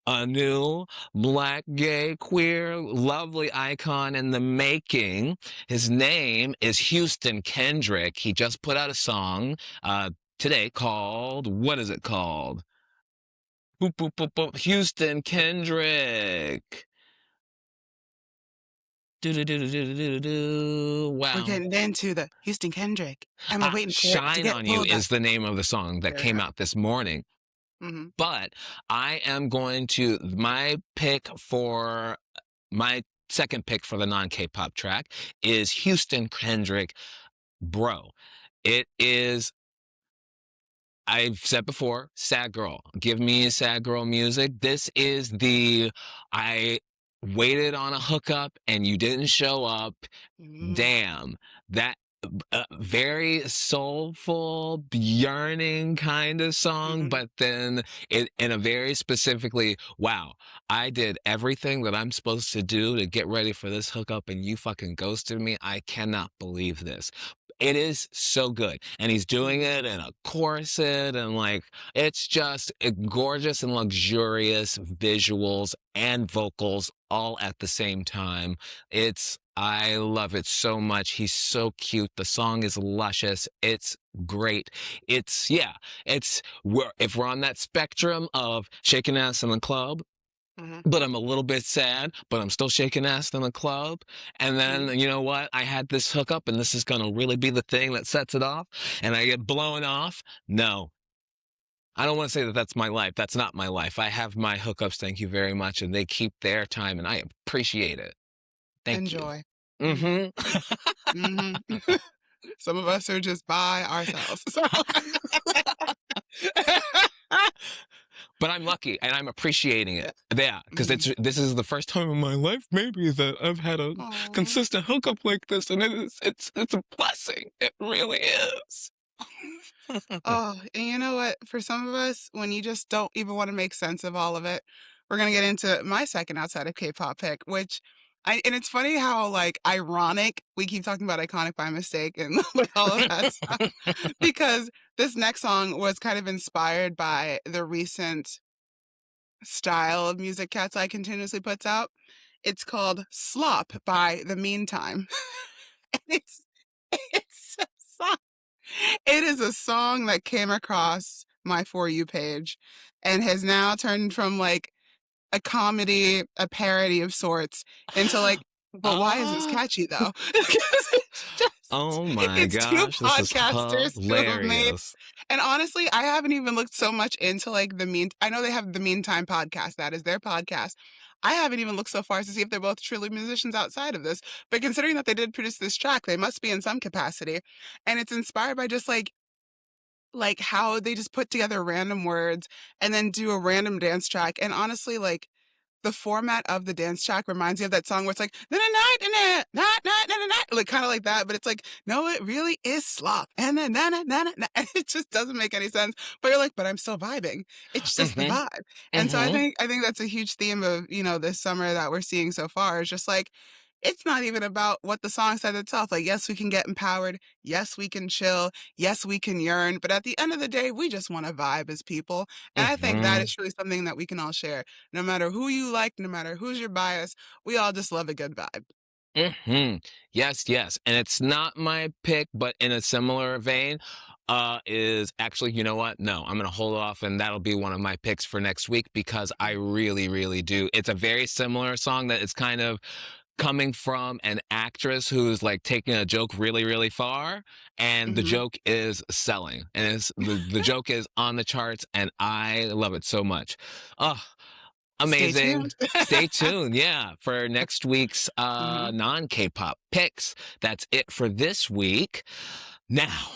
a new black gay queer lovely icon in the making. His name is Houston Kendrick. He just put out a song today called, what is it called? Boop, boop, boop, boop. Houston Kendrick. Do do do do do do do do. We're Wow. getting into the Houston Kendrick. Am I waiting for it to Shine get on You pulled up? is the name of the song that There we came go. out this morning. Mhm. But I am going to, my second pick for the non-K-pop track is Houston Kendrick, Bro. It is, I've said before, sad girl. Give me sad girl music. This is I waited on a hookup and you didn't show up. Mm, Damn, that very soulful, yearning kind of song, mhm, but then in a very specifically, wow, I did everything that I'm supposed to do to get ready for this hookup and you fucking ghosted me. I cannot believe this. It is so good. And he's doing mhm, it in a corset and like, it's just gorgeous and luxurious visuals and vocals all at the same time. I love it so much. He's so cute. The song is luscious. It's great. Yeah, if we're on that spectrum of shaking ass in the club, mhm, but I'm a little bit sad, but I'm still shaking ass in the club. And mhm. then, you know what? I had this hookup and this is going to really be the thing that sets it off. And I get blown off. No, I don't want to say that that's my life. That's not my life. I have my hookups, thank you very much, and they keep their time, and I appreciate it. Thank you. Enjoy. Mhm. Mhm. Mhm. Some of us are just by ourselves. So But I'm lucky, and I'm appreciating yeah. it. Yeah, because Mhm. this is the first time in my life maybe that I've had a Aw. consistent hookup like this, and it's a blessing. It really is. Oh, and you know what? For some of us, when you just don't even wanna make sense of all of it, we're gonna get into my second outside of K-pop pick, which I and it's funny how, like, ironic we keep talking about Iconic by Mistake and, like, all of that stuff, because this next song was kind of inspired by the recent style of music Cat's Eye continuously puts out. It's called "Slop" by The Meantime. And it's a song it is a song that came across my For You page and has now turned from, like, a comedy, a parody of sorts into, like, "But why is this Ah. catchy, though?" Because it's just Oh my it's 2 gosh, this is podcasters who have made hilarious. and honestly, I haven't even looked so much into, like, I know they have the Meantime podcast, that is their podcast. I haven't even looked so far as to see if they're both truly musicians outside of this, but considering that they did produce this track, they must be in some capacity, and it's inspired by just, like, how they just put together random words and then do a random dance track, and honestly, like, the format of the dance track reminds me of that song where it's like, "Na na na na na, na na na na na," like, kinda like that, but it's like, "No, it really is slop, and then na na na na na," and it just doesn't make any sense, but you're like, "But I'm still vibing." It's just the Mhm, vibe, and so mhm, I think that's a huge theme of, this summer that we're seeing so far is just, like, it's not even about what the song said itself, like, yes, we can get empowered, yes, we can chill, yes, we can yearn, but at the end of the day, we just wanna vibe as people, and I think that mhm. is truly something that we can all share. No matter who you like, no matter who's your bias, we all just love a good vibe. Yes, yes, and it's not my pick, but in a similar vein, is actually, you know what? No, I'm gonna hold off, and that'll be one of my picks for next week because I Mhm, really, really do. It's a very similar song that is kind of coming from an actress who's like taking a joke really, really far, and the mhm. joke is selling, and the joke is on the charts, and I love it so much. Oh, Stay amazing. tuned. Stay tuned, yeah, for next week's Mhm. non-K-pop picks. That's it for this week. Now,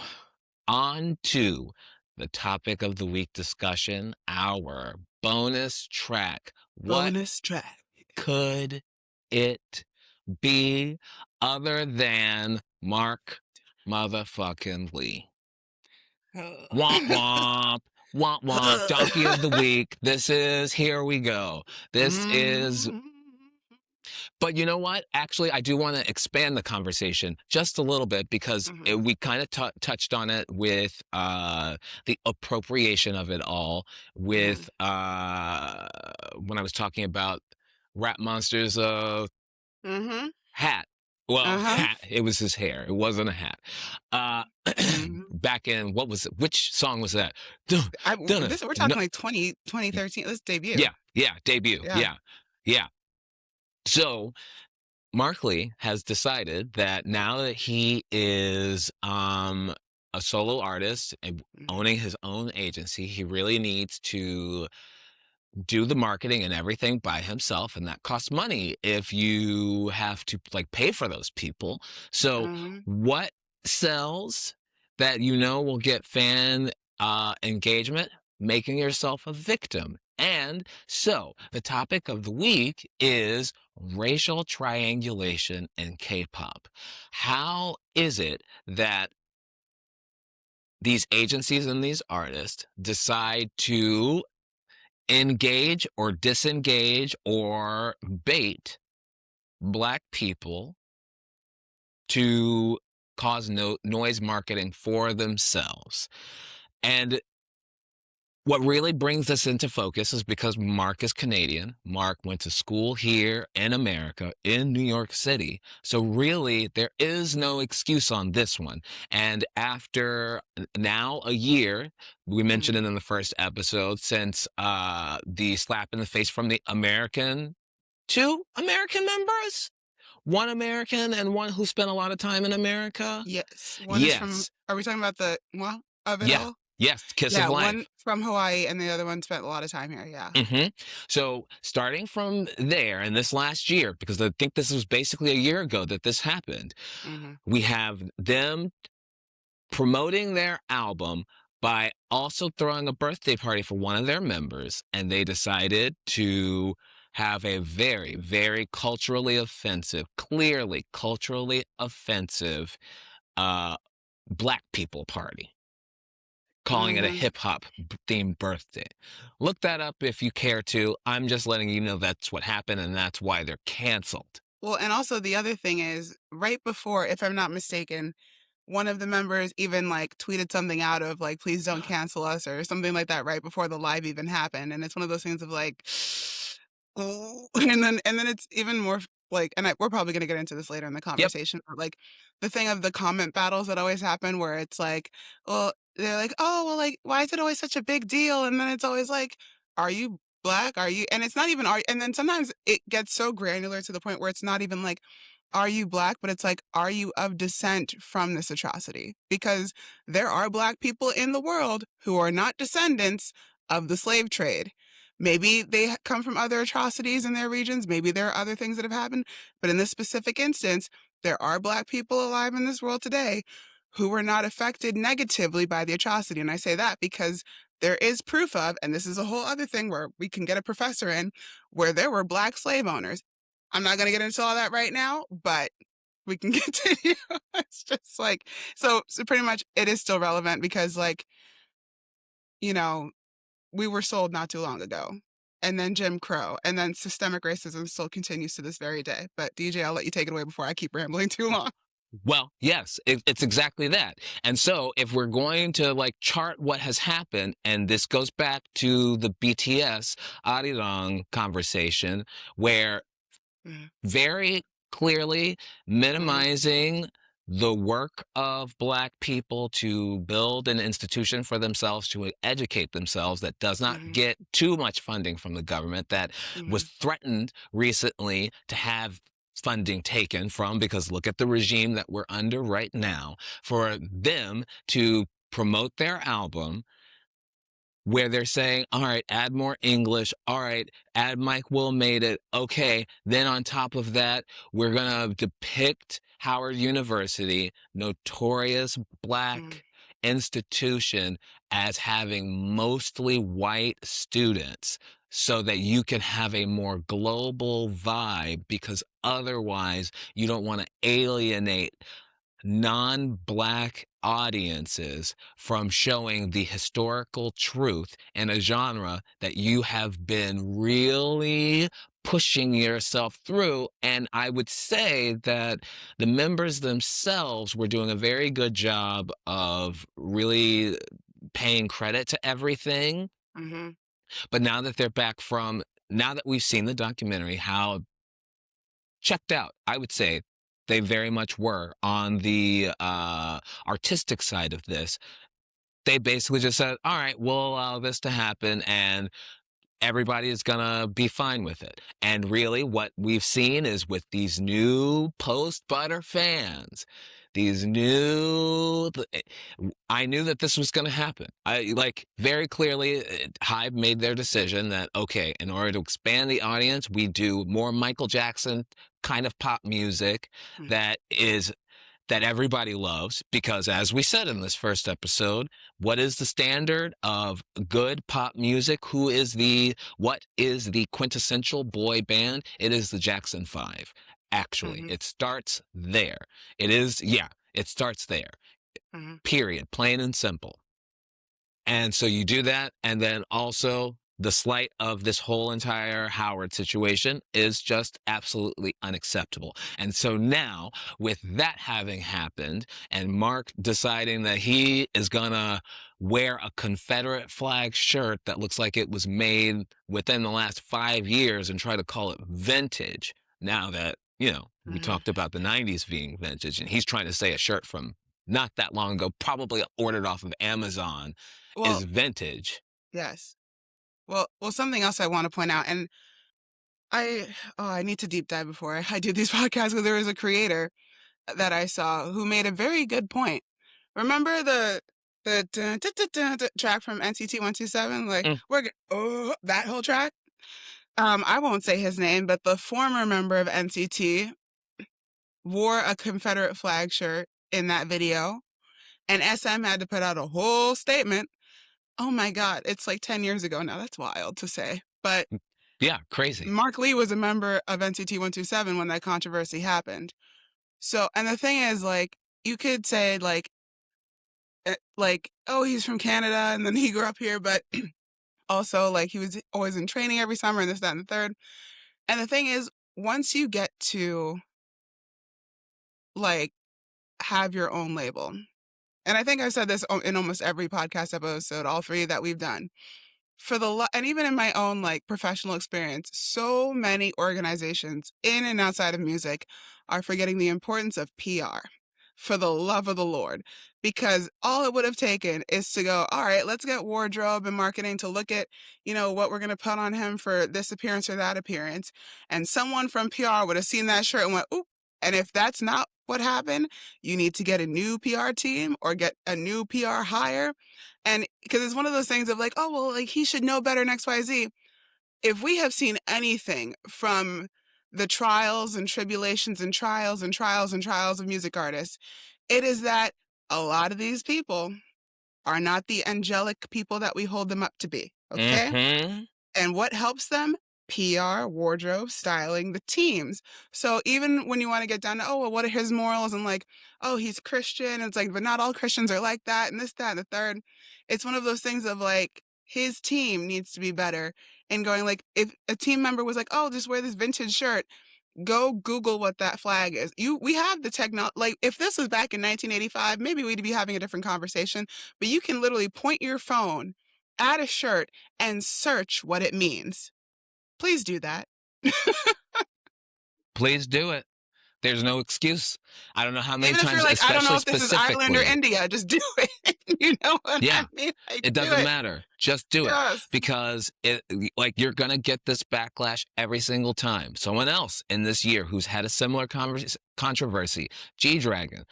on to the topic of the week discussion, our bonus track. What Bonus track. could it be other than Mark motherfucking Lee? Womp womp. Womp womp. Donkey of the week. This is, here we go. This is, Mhm. but you know what? Actually, I do want to expand the conversation just a little bit because Mhm. we kind of touched on it with the appropriation of it all, Mhm. with when I was talking about Rap Monsters Mhm. hat. Well, Uh-huh. hat. It was his hair. It wasn't a hat. Uh, Mhm. back in what was it? Which song was that? Dun, I w dun, this we're no, talking like 2013. This debut. yeah, yeah, debut. Yeah. Yeah, yeah. So Mark Lee has decided that now that he is a solo artist and Mhm. owning his own agency, he really needs to do the marketing and everything by himself, and that costs money if you have to like pay for those people. So Mhm. what sells that you know will get fan engagement? Making yourself a victim. And so the topic of the week is racial triangulation in K-pop. How is it that these agencies and these artists decide to engage or disengage or bait black people to cause noise marketing for themselves? And what really brings this into focus is because Mark is Canadian. Mark went to school here in America, in New York City. So, really, there is no excuse on this one. And after now a year, we mentioned Mhm. it in the first episode, since the slap in the face from the two American members, one American and one who spent a lot of time in America. Yes. One is from Yes. are we talking about the of it Yeah. all? Yes, Kiss of Yeah, one Life. from Hawaii and the other one spent a lot of time here, yeah. So starting from there, and this last year, because I think this was basically a year ago that this happened, Mhm, we have them promoting their album by also throwing a birthday party for one of their members, and they decided to have a very, very culturally offensive, clearly culturally offensive, uh, black people party, calling it a mhm. hip hop themed birthday. Look that up if you care to. I'm just letting you know that's what happened and that's why they're canceled. Well, and also the other thing is, right before, if I'm not mistaken, one of the members even, like, tweeted something out of, like, "Please don't cancel us," or something like that right before the live even happened, and it's one of those things of, like, oh, and then it's even more like, and we're probably gonna get into this later in the Yep. conversation, but, like, the thing of the comment battles that always happen where it's like, well, they're like, "Oh, well, like, why is it always such a big deal?" And then it's always like, "Are you black? Are you," and it's not even are, and then sometimes it gets so granular to the point where it's not even like, "Are you black?" But it's like, "Are you of descent from this atrocity?" Because there are black people in the world who are not descendants of the slave trade. Maybe they come from other atrocities in their regions. Maybe there are other things that have happened. But in this specific instance, there are black people alive in this world today who were not affected negatively by the atrocity. And I say that because there is proof of, and this is a whole other thing where we can get a professor in, where there were black slave owners. I'm not going to get into all that right now, but we can continue. It's just like, so pretty much it is still relevant because, like, you know, we were sold not too long ago. And then Jim Crow, and then systemic racism still continues to this very day. But DJ, I'll let you take it away before I keep rambling too long. Well, yes, it's exactly that. And so, if we're going to like chart what has happened, and this goes back to the BTS Arirang conversation, where Mhm, very clearly mhm, minimizing the work of black people to build an institution for themselves to educate themselves that does not mhm, get too much funding from the government, that was mhm, threatened recently to have funding taken from, because look at the regime that we're under right now, for them to promote their album where they're saying, all right, add more English. All right, add Mike Will made it. Okay. Then on top of that, we're going to depict Howard University, notorious mhm, black institution, as having mostly white students so that you can have a more global vibe, because otherwise you don't want to alienate non-black audiences from showing the historical truth in a genre that you have been really pushing yourself through. And I would say that the members themselves were doing a very good job of really paying credit to everything. mhm, But now that they're back from, now that we've seen the documentary, how checked out, I would say they very much were on the artistic side of this. They basically just said, all right, we'll allow this to happen and everybody is going to be fine with it. And really, what we've seen is with these new post Butter fans, these new, I knew that this was going to happen. I like very clearly, Hive made their decision that, okay, in order to expand the audience, we do more Michael Jackson kind of pop music mhm, that is that everybody loves, because as we said in this first episode, what is the standard of good pop music? What is the quintessential boy band? It is the Jackson 5. Actually, mhm, it starts there. It starts there. mhm, Period. Plain and simple. And so you do that, and then also the slight of this whole entire Howard situation is just absolutely unacceptable. And so now, with that having happened, and Mark deciding that he is gonna wear a Confederate flag shirt that looks like it was made within the last 5 years and try to call it vintage, now that, we mhm. talked about the 90s being vintage, and he's trying to say a shirt from not that long ago, probably ordered off of Amazon, Well, is vintage. yes. Well, something else I want to point out, and I need to deep dive before I do these podcasts because there was a creator that I saw who made a very good point. Remember the dun, dun, dun, dun, dun track from NCT 127, like, Mm, that whole track. I won't say his name, but the former member of NCT wore a Confederate flag shirt in that video, and SM had to put out a whole statement. Oh my God, it's like 10 years ago now. That's wild to say. But yeah, crazy. Mark Lee was a member of NCT 127 when that controversy happened. So, and the thing is, like, you could say, like, oh, he's from Canada and then he grew up here, but also, like, he was always in training every summer and this, that, and the third. And the thing is, once you get to, like, have your own label, and I think I've said this in almost every podcast episode, all three that we've done, and even in my own like professional experience, so many organizations in and outside of music are forgetting the importance of PR, for the love of the Lord, because all it would have taken is to go, all right, let's get wardrobe and marketing to look at, what we're going to put on him for this appearance or that appearance. And someone from PR would have seen that shirt and went, oop. And if that's not what happened, you need to get a new PR team or get a new PR hire. And because it's one of those things of like, oh, well, like he should know better than XYZ. If we have seen anything from the trials and tribulations and trials and trials and trials of music artists, it is that a lot of these people are not the angelic people that we hold them up to be. Okay. Mm-hmm. And what helps them? PR, wardrobe, styling, the teams. So even when you want to get down to, oh, well, what are his morals? And like, oh, he's Christian. It's like, but not all Christians are like that, and this, that, and the third. It's one of those things of like, his team needs to be better. And going like, if a team member was like, oh, just wear this vintage shirt, go Google what that flag is. We have the technology. Like, if this was back in 1985, maybe we'd be having a different conversation. But you can literally point your phone at a shirt and search what it means. Please do that. Please do it. There's no excuse. I don't know how many Even if you're times, like, I don't know especially if this is Ireland or specifically. India, just do it. You know what I Yeah, mean? Like, it do doesn't it. matter. Just do it, Yes. because like, you're gonna get this backlash every single time. Someone else in this year who's had a similar controversy, G-Dragon.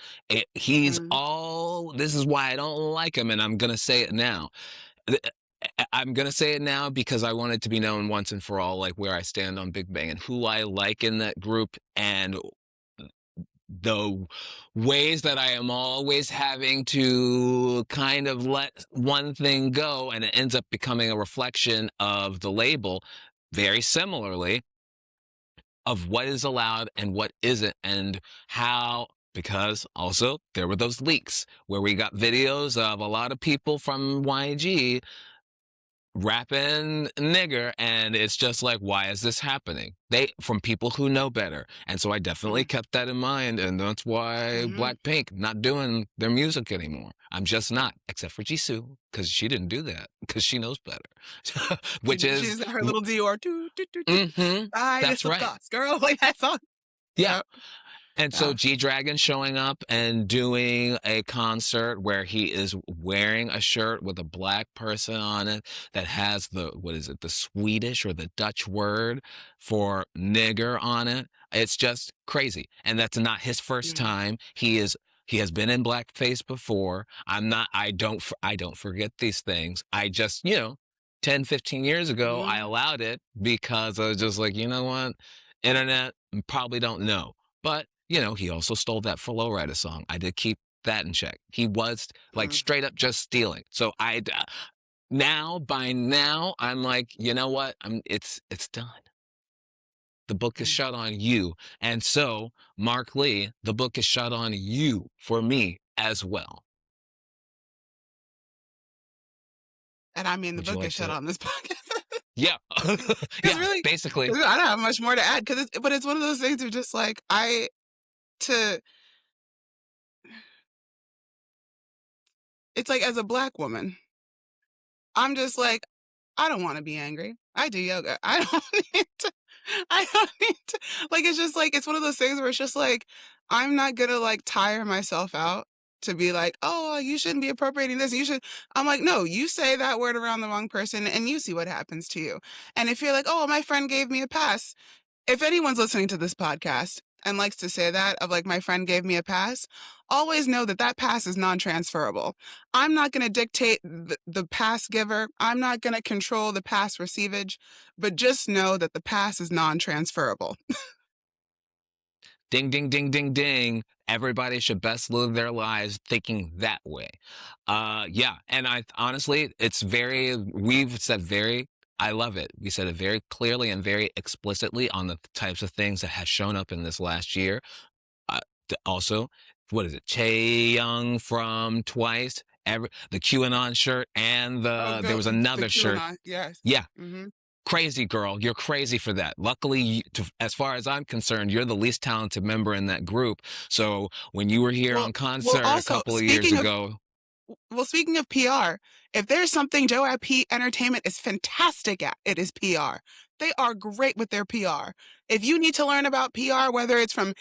He's Mm, all. This is why I don't like him, and I'm gonna say it now. I'm gonna say it now because I want it to be known once and for all, like where I stand on Big Bang and who I like in that group, and the ways that I am always having to kind of let one thing go, and it ends up becoming a reflection of the label, very similarly, of what is allowed and what isn't, and how. Because also there were those leaks where we got videos of a lot of people from YG rapping nigger, and it's just like, why is this happening? They from people who know better. And so I definitely mm, kept that in mind, and that's why mm-hmm. Blackpink not doing their music anymore. I'm just not, except for Jisoo, because she didn't do that, because she knows better. Which is She's her little Dior, mm-hmm, the highest that's of right. costs, girl. Like, that's all. Yeah. Yeah. And so Yeah. G-Dragon showing up and doing a concert where he is wearing a shirt with a black person on it that has what is it, the Swedish or the Dutch word for nigger on it. It's just crazy. And that's not his first Mm, time. He has been in blackface before. I don't forget these things. I just, 10, 15 years ago, I mm, allowed it because I was just like, you know what? Internet probably don't know. But, he also stole that for Lowrider song. I did keep that in check. He was like mm, straight up just stealing. So by now, I'm like, you know what? It's done. The book is mm. shut on you. And so, Mark Lee, the book is shut on you for me as well. And I mean, the Would you book is like shut to? on this podcast. Yeah. Because Yeah, really, basically. 'cause I don't have much more to add. But it's one of those things of just like, to, it's like as a Black woman, I'm just like, I don't want to be angry. I do yoga. I don't need to. I don't need to. Like, it's just like, it's one of those things where it's just like, I'm not gonna like tire myself out to be like, oh, you shouldn't be appropriating this. You should. I'm like, no, you say that word around the wrong person and you see what happens to you. And if you're like, oh, my friend gave me a pass. If anyone's listening to this podcast, and likes to say that, of like, my friend gave me a pass, always know that that pass is non-transferable. I'm not going to dictate the pass giver. I'm not going to control the pass receivage, but just know that the pass is non-transferable. Ding, ding, ding, ding, ding. Everybody should best live their lives thinking that way. Yeah. And I honestly, we've said I love it. We said it very clearly and very explicitly on the types of things that has shown up in this last year. Uh, Also, what is it? Chae Young from Twice, the QAnon shirt, and Oh, there go was the another shirt. QAnon, yes. Yeah, Mhm. crazy girl. You're crazy for that. Luckily, as far as I'm concerned, you're the least talented member in that group. So when you were here Well on well, concert a also, couple of years ago, speaking of PR, if there's something Joe at P Entertainment is fantastic at, it is PR. They are great with their PR. If you need to learn about PR, whether it's from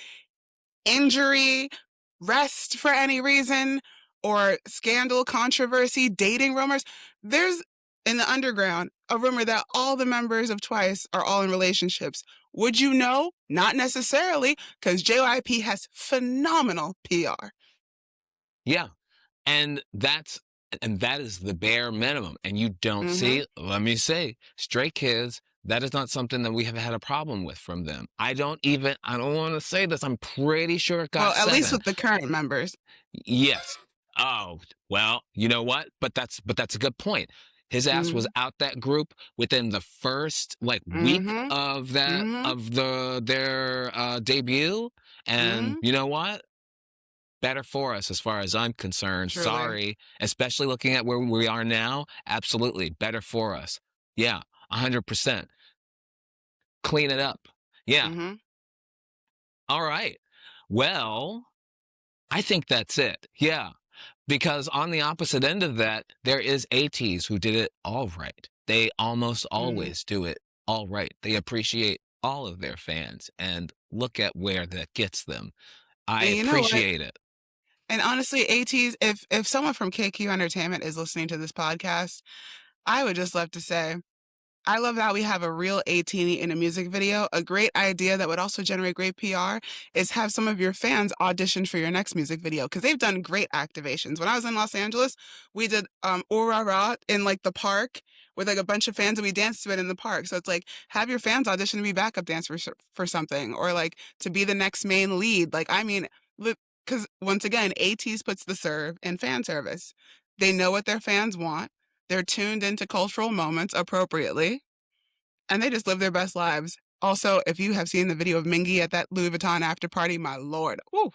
injury, rest for any reason, or scandal, controversy, dating rumors, there's in the underground a rumor that all the members of Twice are all in relationships. Would you know? Not necessarily, because JYP has phenomenal PR. yeah, and that is the bare minimum. And you don't Mm-hmm. see, let me say, Stray Kids, that is not something that we have had a problem with from them. I don't want to say this. I'm pretty sure it Well, got at least 7. with the current members. Yes. Oh, well, you know what? But that's a good point. His ass was Mhm. out that group within the first like week Mhm. of that Mhm. of their debut. And Mhm. you know what? Better for us as far as I'm concerned. Truly. Sorry, especially looking at where we are now. Absolutely better for us. Yeah, 100%. Clean it up. Yeah. Mhm. All right. Well, I think that's it. Yeah. Because on the opposite end of that, there is ATEEZ who did it all right. They almost Mhm. always do it all right. They appreciate all of their fans, and look at where that gets them. I And you know what? appreciate it. And honestly, ATs, if someone from KQ Entertainment is listening to this podcast, I would just love to say I love that we have a real A-teenie in a music video. A great idea that would also generate great PR is have some of your fans audition for your next music video because they've done great activations. When I was in Los Angeles, we did Ora Ra in like the park with like a bunch of fans and we danced to it in the park. So it's like have your fans audition to be backup dancers for something or like to be the next main lead. Like I mean, because once again, ATs puts the serve in fan service. They know what their fans want. They're tuned into cultural moments appropriately, and they just live their best lives. Also, if you have seen the video of Mingy at that Louis Vuitton after party, my lord, woo,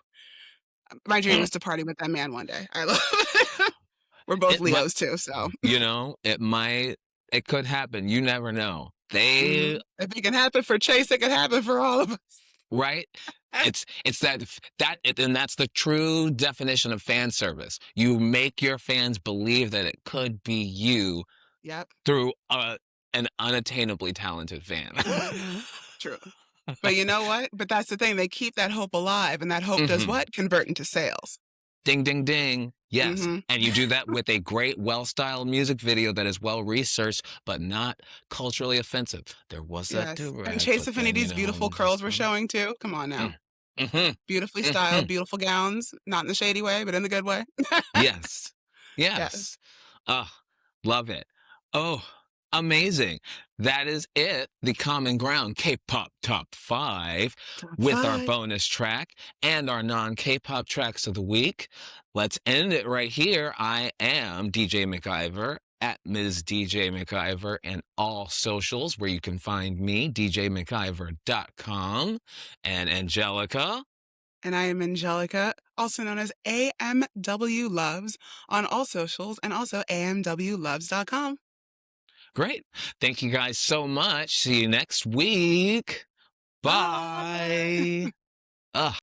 my dream is to party with that man one day. I love it. We're both It might, Leos too, so it could happen. You never know. They if it can happen for Chase, it can happen for all of us. right? It's and that's the true definition of fan service. You make your fans believe that it could be you Yep, through an unattainably talented fan. true. But you know what? But that's the thing. They keep that hope alive, and that hope does Hmm. what? Convert into sales. Ding, ding, ding. Yes. Hmm. And you do that with a great, well styled music video that is well researched, but not culturally offensive. There was that Yes. do And rag, Chase but then, Affinity's beautiful just curls were showing too. Come on now. mm, hmm Beautifully hmm styled, beautiful gowns, not in the shady way, but in the good way. Yes. Yes. Yes. Oh, love it. Oh, amazing. That is it. The Common Ground K-pop Top 5 Top with our 5. bonus track and our non-K-pop tracks of the week. Let's end it right here. I am DJ McIver at Ms. DJ McIver and all socials where you can find me, djmciver.com. And Angelica. And I am Angelica, also known as AMW Loves on all socials and also amwloves.com. Great. Thank you guys so much. See you next week. Bye. Bye. Ugh.